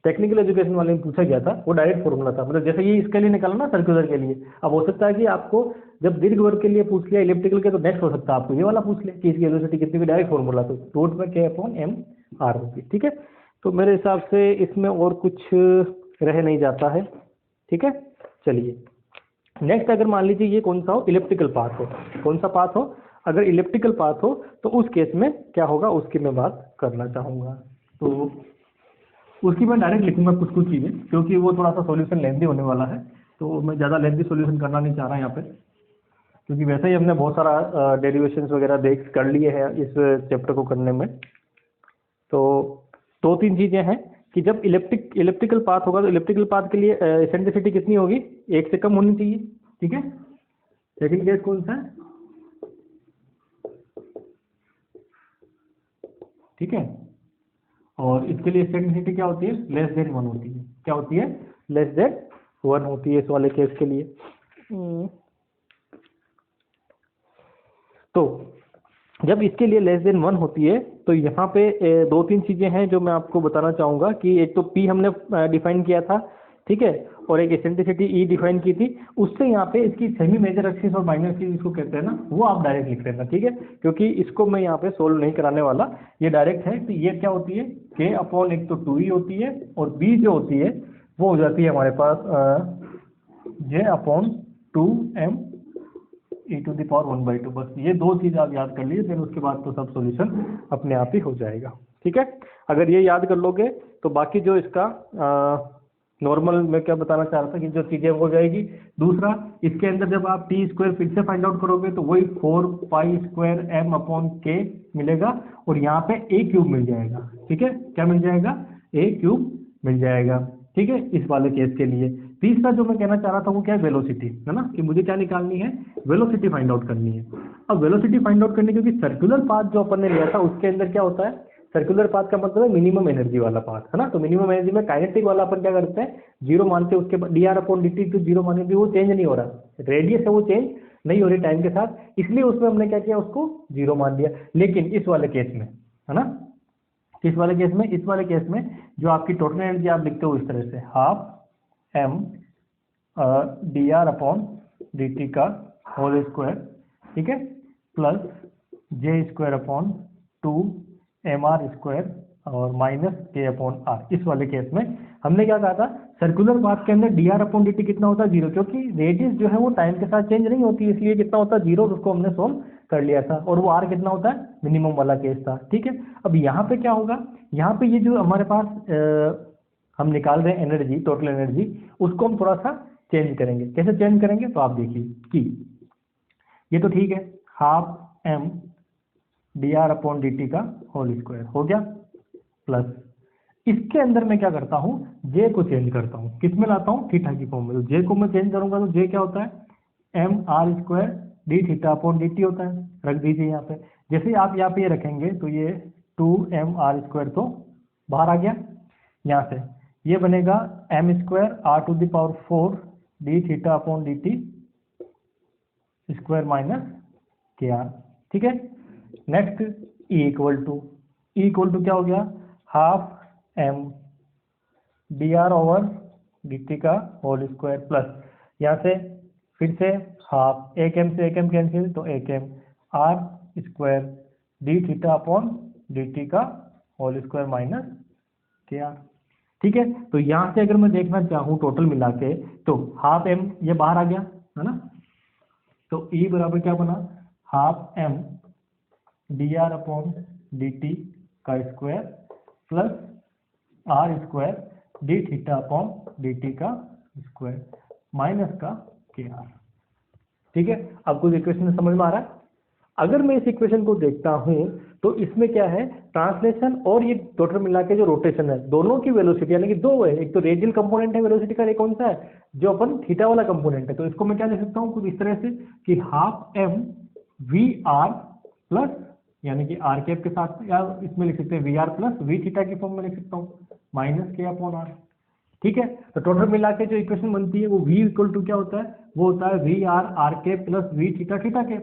टेक्निकल एजुकेशन वाले में पूछा गया था, वो डायरेक्ट फॉर्मूला था, मतलब जैसे ये इसके लिए निकाला ना सर्कुलर के लिए, अब हो सकता है कि आपको जब दीर्घवृत्त के लिए पूछ लिया इलिप्टिकल के, तो नेक्स्ट हो सकता है आपको ये वाला पूछ ले कि इसकी वेलोसिटी कितनी की, डायरेक्ट फॉर्मूला तो रूट में k/m/r होगी, ठीक है। तो मेरे हिसाब से इसमें और कुछ रह नहीं जाता है, ठीक है। चलिए नेक्स्ट, अगर मान लीजिए ये कौन सा हो, इलिप्टिकल पाथ हो, कौन सा पाथ हो, अगर इलिप्टिकल पाथ हो तो उस केस में क्या होगा उसकी मैं बात करना चाहूँगा। तो उसकी मैं डायरेक्ट लिखूंगा कुछ कुछ चीज़ें, क्योंकि वो थोड़ा सा सॉल्यूशन लेंदी होने वाला है, तो मैं ज़्यादा लेंदी सॉल्यूशन करना नहीं चाह रहा यहाँ पे, क्योंकि वैसे ही हमने बहुत सारा डेरिवेशंस वगैरह देख कर लिए हैं इस चैप्टर को करने में। तो दो तीन चीज़ें हैं कि जब इलिप्टिकल पाथ होगा तो इलिप्टिकल पाथ के लिए एसेंट्रिसिटी कितनी होगी, 1 से कम होनी चाहिए, ठीक है। सेकंड केस कौन सा है, ठीक है। और इसके लिए एसेंट्रिसिटी क्या होती है, लेस देन 1 होती है, क्या होती है, लेस देन 1 होती है इस वाले केस के लिए। तो जब इसके लिए लेस देन 1 होती है तो यहाँ पे दो तीन चीज़ें हैं जो मैं आपको बताना चाहूँगा कि एक तो P हमने डिफाइन किया था, ठीक है, और एक एसेंट्रिसिटी E डिफाइन की थी, उससे यहाँ पे इसकी सेमी मेजर एक्सिस और माइनर एक्सिस जिसको कहते हैं ना, वो आप डायरेक्ट लिख लेना, ठीक है, क्योंकि इसको मैं यहाँ पे सोल्व नहीं कराने वाला, ये डायरेक्ट है। तो ये क्या होती है, k/, एक तो 2e होती है, और B जो होती है वो हो जाती है हमारे पास j/2m e⁻⁴ बस ये दो चीज़ आप याद कर लीजिए, फिर उसके बाद तो सब सॉल्यूशन अपने आप ही हो जाएगा, ठीक है। अगर ये याद कर लोगे तो बाकी जो इसका नॉर्मल मैं क्या बताना चाह रहा था कि जो चीज़ें हो जाएगी। दूसरा, इसके अंदर जब आप t² फिर से फाइंड आउट करोगे तो वही 4π²m/k मिलेगा, और यहाँ पे a³ मिल जाएगा, ठीक है, क्या मिल जाएगा, a³ मिल जाएगा, ठीक है, इस वाले केस के लिए। तीसरा जो मैं कहना चाह रहा था वो क्या है, वेलोसिटी, है ना, कि मुझे क्या निकालनी है, वेलोसिटी फाइंड आउट करनी है। अब वेलोसिटी फाइंड आउट करने, क्योंकि सर्कुलर पाथ जो अपन ने लिया था उसके अंदर क्या होता है, सर्कुलर पाथ का मतलब है मिनिमम एनर्जी वाला पाथ, है ना। तो मिनिमम एनर्जी में काइनेटिक वाला अपन क्या करते हैं, 0 मानते हैं, उसके बाद dr/dt तो 0 माने भी वो चेंज नहीं हो रहा, रेडियस है वो चेंज नहीं हो रही टाइम के साथ, इसलिए उसमें हमने क्या किया, उसको 0 मान लिया। लेकिन इस वाले केस में, है ना, इस वाले केस में जो आपकी टोटल एनर्जी आप लिखते हो इस तरह से, 12m dr/dt का होल स्क्वायर, ठीक है, प्लस j²/2mr² और माइनस k/r। इस वाले केस में हमने क्या कहा था, सर्कुलर पाथ के अंदर dr/dt कितना होता है, 0, क्योंकि रेडियस जो है वो टाइम के साथ चेंज नहीं होती, इसलिए कितना होता है, 0, उसको हमने सोल्व कर लिया था, और वो r कितना होता है, मिनिमम वाला केस था, ठीक है। अब यहाँ पे क्या होगा, यहाँ पे ये जो हमारे पास हम निकाल रहे हैं एनर्जी, टोटल एनर्जी, उसको हम थोड़ा सा चेंज करेंगे। कैसे चेंज करेंगे, तो आप देखिए कि ये तो ठीक है, 12m dr/dt का होल स्क्वायर हो गया, प्लस इसके अंदर मैं क्या करता हूँ, j को चेंज करता हूँ, किस में लाता हूँ, थीटा की फॉर्म में। तो j को मैं चेंज करूंगा तो j क्या होता है, mr² dθ/dt होता है, रख दीजिए यहाँ पे। जैसे आप यहाँ पे ये रखेंगे तो ये 2mr² तो बाहर आ गया, यहाँ से ये बनेगा m² r⁴ dθ/dt square minus kr, ठीक है। नेक्स्ट E इक्वल टू क्या हो गया, 12m dr/dt का होल स्क्वायर, प्लस यहाँ से फिर से हाफ, 1m से 1m कैंसिल, तो 1m r² dθ/dt का होल स्क्वायर माइनस kr, ठीक है। तो यहाँ से अगर मैं देखना चाहूँ टोटल मिला के, तो 12m ये बाहर आ गया, है ना, तो E बराबर क्या बना, 12m dr/dt का स्क्वायर प्लस r² dθ/dt का स्क्वायर माइनस का kr, ठीक है। अब कुछ इक्वेशन समझ में आ रहा है। अगर मैं इस इक्वेशन को देखता हूं तो इसमें क्या है, ट्रांसलेशन और ये टोटल मिला के जो रोटेशन है, दोनों की वेलोसिटी यानी कि दो है, एक तो रेडियल कंपोनेंट है वेलोसिटी का, एक कौन सा है, जो अपन थीटा वाला कंपोनेंट है। तो इसको मैं क्या लिख सकता हूँ कुछ इस तरह से कि 12m vr प्लस, यानी कि r कैप के साथ, या इसमें लिख सकते हैं vr प्लस v थीटा की फॉर्म में लिख सकता हूँ, माइनस k/r, ठीक है। तो टोटल मिला के जो इक्वेशन बनती है वो v इक्वल टू क्या होता है, वो होता है वी आर आर के प्लस वी थीटा थीटा के,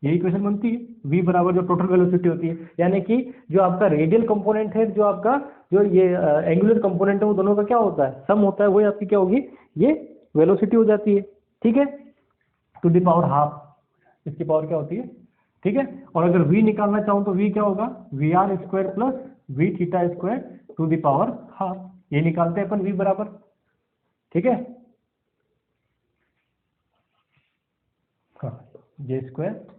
ये इक्वेशन बनती है। v बराबर जो टोटल वेलोसिटी होती है, यानी कि जो आपका रेडियल कंपोनेंट है, जो आपका जो ये एंगुलर कंपोनेंट है, वो दोनों का क्या होता है, सम होता है, वही आपकी क्या होगी, ये वेलोसिटी हो जाती है। ठीक है, टू द पावर हाफ, इसकी पावर क्या होती है। ठीक है, और अगर v निकालना चाहूँ तो v क्या होगा, v r square plus v theta square to the power half, ये निकालते हैं अपन v बराबर। ठीक है, हाँ, जे स्क्वायर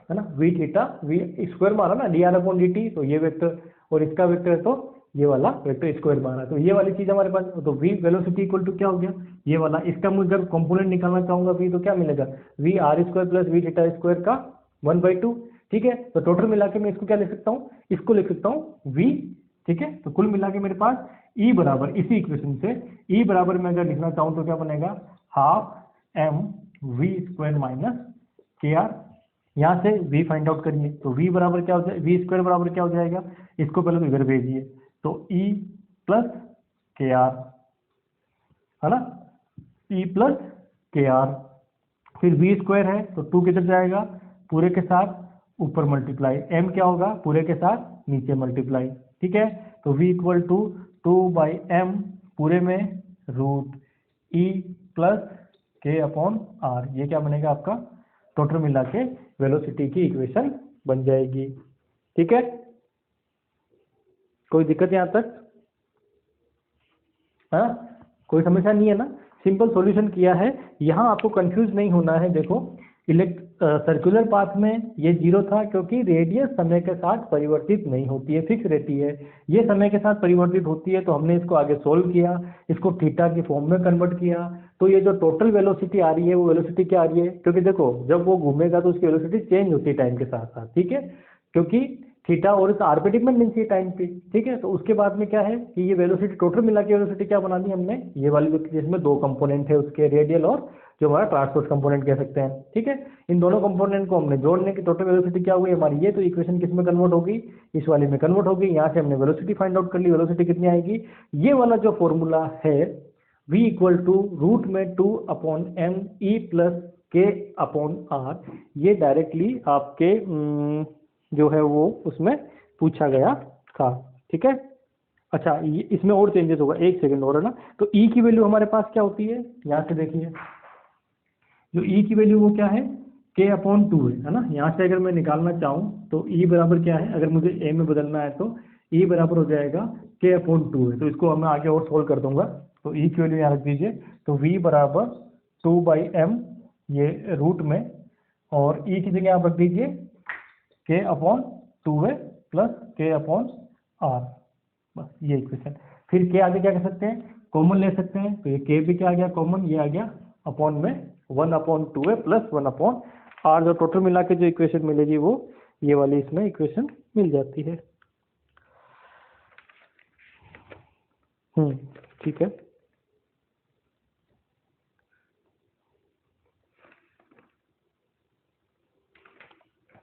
है ना, वी थीटा वी स्क्वायर मारा ना, D R upon D T, तो ये वेक्टर और इसका वेक्टर है तो ये वाला वेक्टर स्क्वायर मारा, तो ये वाली चीज हमारे पास, तो वी वेलोसिटी इक्वल टू क्या हो गया, ये वाला। इसका मुझे जब कंपोनेंट निकालना चाहूंगा वी, तो क्या मिलेगा, v r square plus v theta square का 1/2। ठीक है, तो टोटल मिला के मैं इसको क्या लिख सकता हूँ, इसको लिख सकता हूँ वी। ठीक है, तो कुल मिला के मेरे पास ई बराबर, इसी इक्वेशन से ई बराबर मैं अगर लिखना चाहूँ तो क्या बनेगा, half m v square minus k r. यहाँ से v फाइंड आउट करिए, तो v बराबर क्या हो जाएगा, वी स्क्वायर बराबर क्या हो जाएगा, इसको पहले तो इधर भेजिए, तो e प्लस के आर, है ना, e प्लस के आर, फिर v स्क्वायर है तो 2 किधर जाएगा, पूरे के साथ ऊपर मल्टीप्लाई, m क्या होगा, पूरे के साथ नीचे मल्टीप्लाई। ठीक है, तो v इक्वल टू 2/m पूरे में रूट e प्लस के अपॉन आर, ये क्या बनेगा आपका, टोटल मिला के वेलोसिटी की इक्वेशन बन जाएगी। ठीक है, कोई दिक्कत यहाँ तक, हाँ, कोई समस्या नहीं है ना, सिंपल सॉल्यूशन किया है। यहाँ आपको कंफ्यूज नहीं होना है। देखो सर्कुलर पाथ में ये 0 था क्योंकि रेडियस समय के साथ परिवर्तित नहीं होती है, फिक्स रहती है। ये समय के साथ परिवर्तित होती है, तो हमने इसको आगे सोल्व किया, इसको थीटा की फॉर्म में कन्वर्ट किया, तो ये जो टोटल वेलोसिटी आ रही है वो वेलोसिटी क्या आ रही है, क्योंकि देखो जब वो घूमेगा तो उसकी वेलोसिटी चेंज होती है टाइम के साथ साथ। ठीक है, क्योंकि थीटा और इस आर पे डिपेंड नहीं टाइम पे। ठीक है, तो उसके बाद में क्या है कि ये वेलोसिटी टोटल मिला के वेलोसिटी क्या बना दी हमने, ये वाली जो जिसमें 2 कंपोनेंट है उसके, रेडियल और जो हमारा ट्रांसवर्स कंपोनेंट कह सकते हैं। ठीक है, इन दोनों कंपोनेंट को हमने जोड़ने की टोटल वेलोसिटी क्या हुई हमारी, ये तो इक्वेशन किस में कन्वर्ट होगी, इस वाली में कन्वर्ट होगी। यहाँ से हमने वेलोसिटी फाइंड आउट कर ली, वेलोसिटी कितनी आएगी, ये वाला जो फॉर्मूला है v इक्वल टू रूट में 2/m e प्लस के अपॉन आर, ये डायरेक्टली आपके जो है वो उसमें पूछा गया था। ठीक है, अच्छा ये इसमें और चेंजेस होगा, एक सेकंड और, है ना। तो e की वैल्यू हमारे पास क्या होती है, यहाँ से देखिए, जो e की वैल्यू वो क्या है, k/2 है ना। यहाँ से अगर मैं निकालना चाहूँ तो e बराबर क्या है, अगर मुझे a में बदलना है तो e बराबर हो जाएगा k/2 है। तो इसको मैं आगे और सोल्व कर दूंगा, तो e की वैल्यू यहाँ रख दीजिए, तो v बराबर 2/m ये रूट में, और e की जगह आप रख दीजिए k/2 प्लस k/r, बस ये इक्वेशन। फिर के आगे क्या कर सकते हैं, कॉमन ले सकते हैं, तो ये के भी क्या आ गया कॉमन, ये आ गया अपॉन में 1/2 प्लस 1/r, जो टोटल मिला के जो इक्वेशन मिलेगी वो ये वाली इसमें इक्वेशन मिल जाती है। ठीक है,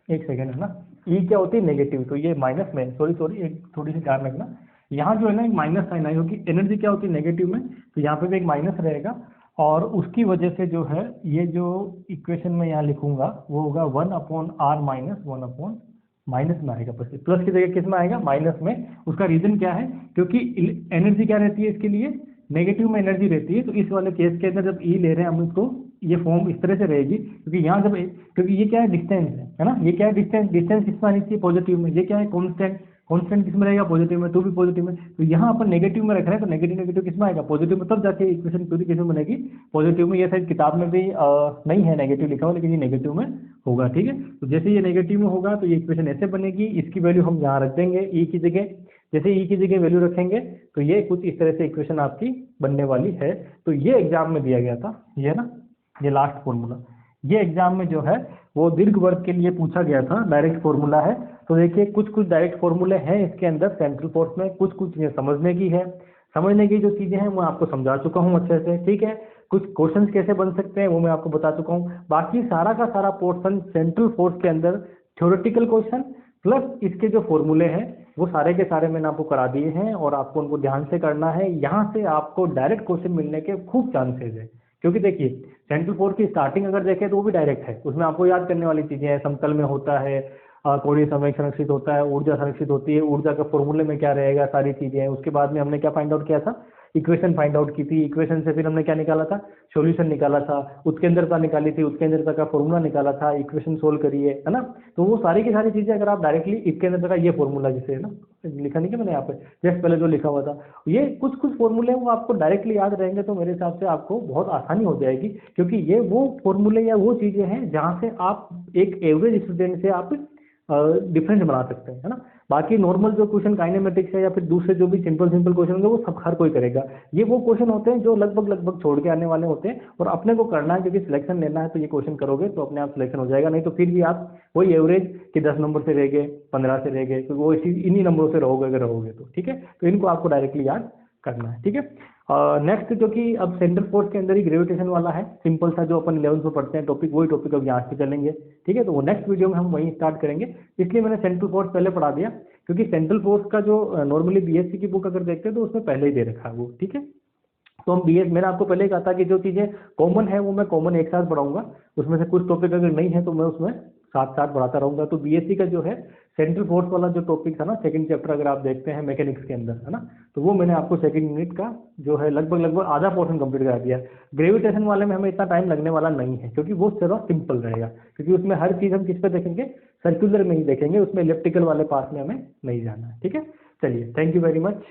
एक सेकेंड, है ना। ई क्या होती है नेगेटिव, तो ये माइनस में, सॉरी एक थोड़ी सी ध्यान रखना, यहाँ जो है ना एक माइनस साइन आई होगी, एनर्जी क्या होती है नेगेटिव में, तो यहाँ पे भी एक माइनस रहेगा, और उसकी वजह से जो है ये जो इक्वेशन में यहाँ लिखूंगा वो होगा 1/r माइनस 1 माइनस में आएगा, प्लस की जगह किस में आएगा, माइनस में। उसका रीजन क्या है, क्योंकि एनर्जी क्या रहती है इसके लिए, नेगेटिव में एनर्जी रहती है। तो इस वाले केस के अंदर जब ई ले रहे हैं हम इसको, ये फॉर्म इस तरह से रहेगी, क्योंकि यहाँ जब, क्योंकि ये क्या है डिस्टेंस है ना, ये क्या है डिस्टेंस, डिस्टेंस किसमें आनी चाहिए, पॉजिटिव में। ये क्या है कांस्टेंट, कांस्टेंट किसमें रहेगा, पॉजिटिव में, तो भी पॉजिटिव में। तो यहाँ अपन नेगेटिव में रख रहे हैं, तो नेगेटिव नेगेटिव किसमें आएगा, पॉजिटिव में, तब जाके इक्वेशन पूरी किसमें बनेगी, पॉजिटिव में। ये शायद किताब में भी नहीं है नेगेटिव लिखा हुआ, लेकिन ये नेगेटिव में होगा। ठीक है, तो जैसे ये नेगेटिव में होगा तो ये इक्वेशन ऐसे बनेगी, इसकी वैल्यू हम यहाँ रख देंगे ई की जगह। जैसे ई की जगह वैल्यू रखेंगे तो ये कुछ इस तरह से इक्वेशन आपकी बनने वाली है। तो ये एग्जाम में दिया गया था, ये ना, ये लास्ट फॉर्मूला, ये एग्जाम में जो है वो दीर्घ वर्ग के लिए पूछा गया था, डायरेक्ट फॉर्मूला है। तो देखिए कुछ कुछ डायरेक्ट फॉर्मूले हैं इसके अंदर सेंट्रल फोर्स में, कुछ कुछ चीजें समझने की है, समझने की जो चीजें हैं मैं आपको समझा चुका हूँ अच्छे से। ठीक है, कुछ क्वेश्चंस कैसे बन सकते हैं वो मैं आपको बता चुका हूँ। बाकी सारा का सारा पोर्शन सेंट्रल फोर्स के अंदर थ्योरेटिकल क्वेश्चन प्लस इसके जो फॉर्मूले हैं वो सारे के सारे मैंने आपको करा दिए हैं और आपको उनको ध्यान से करना है। यहाँ से आपको डायरेक्ट क्वेश्चन मिलने के खूब चांसेस है, क्योंकि देखिए सेंट्रल फोर्स की स्टार्टिंग अगर देखें तो वो भी डायरेक्ट है, उसमें आपको याद करने वाली चीजें हैं, समतल में होता है, कोणीय संवेग संरक्षित होता है, ऊर्जा संरक्षित होती है, ऊर्जा का फॉर्मूले में क्या रहेगा, सारी चीजें हैं। उसके बाद में हमने क्या फाइंड आउट किया था, इक्वेशन फाइंड आउट की थी, इक्वेशन से फिर हमने क्या निकाला था, सॉल्यूशन निकाला था, उत्केंद्रता निकाली थी, उत्केंद्रता का फॉर्मूला निकाला था, इक्वेशन सोल्व करिए, है ना। तो वो सारी की सारी चीजें अगर आप डायरेक्टली उत्केंद्रता का ये फॉर्मूला जिसे है ना, लिखा नहीं कि मैंने यहाँ पे जस्ट पहले जो लिखा हुआ था, ये कुछ कुछ फॉर्मूले वो आपको डायरेक्टली याद रहेंगे तो मेरे हिसाब से आपको बहुत आसानी हो जाएगी, क्योंकि ये वो फॉर्मूले या वो चीजें हैं जहाँ से आप एक एवरेज स्टूडेंट से आप डिफरेंस बना सकते हैं, है ना। बाकी नॉर्मल जो क्वेश्चन काइनेमेटिक्स है या फिर दूसरे जो भी सिंपल सिंपल क्वेश्चन होंगे वो सब हर कोई करेगा। ये वो क्वेश्चन होते हैं जो लगभग लगभग छोड़ के आने वाले होते हैं और अपने को करना है, क्योंकि सिलेक्शन लेना है तो ये क्वेश्चन करोगे तो अपने आप सिलेक्शन हो जाएगा, नहीं तो फिर भी आप वही एवरेज कि 10 नंबर से रह गए, 15 से रह गए, तो वो इसी इन्हीं नंबरों से रहोगे अगर रहोगे तो, ठीक है। तो इनको आपको डायरेक्टली याद करना है, ठीक है। नेक्स्ट जो कि अब सेंट्रल फोर्स के अंदर ही ग्रेविटेशन वाला है, सिंपल सा जो अपन 11th में पढ़ते हैं टॉपिक, वही टॉपिक अब यहाँ से चलेंगे, ठीक है। तो वो नेक्स्ट वीडियो में हम वही स्टार्ट करेंगे, इसलिए मैंने सेंट्रल फोर्स पहले पढ़ा दिया, क्योंकि सेंट्रल फोर्स का जो नॉर्मली बीएससी की बुक अगर देखते हैं तो उसमें पहले ही दे रखा है वो, ठीक है। तो हम बीएस मैंने आपको पहले ही कहा था कि जो चीज़ें कॉमन है वो मैं कॉमन एक साथ पढ़ाऊंगा, उसमें से कुछ टॉपिक अगर नहीं है तो मैं उसमें साथ साथ बढ़ाता रहूंगा। तो बीएससी का जो है सेंट्रल फोर्स वाला जो टॉपिक था ना, सेकंड चैप्टर अगर आप देखते हैं मैकेनिक्स के अंदर, है ना, तो वो मैंने आपको सेकंड यूनिट का जो है लगभग लगभग आधा पोर्शन कंप्लीट करा दिया। ग्रेविटेशन वाले में हमें इतना टाइम लगने वाला नहीं है, क्योंकि वो थोड़ा सिंपल रहेगा, क्योंकि उसमें हर चीज़ हम किस पे देखेंगे, सर्कुलर में ही देखेंगे, उसमें इलेप्टिकल वाले पार्ट में हमें नहीं जाना है, ठीक है। चलिए, थैंक यू वेरी मच।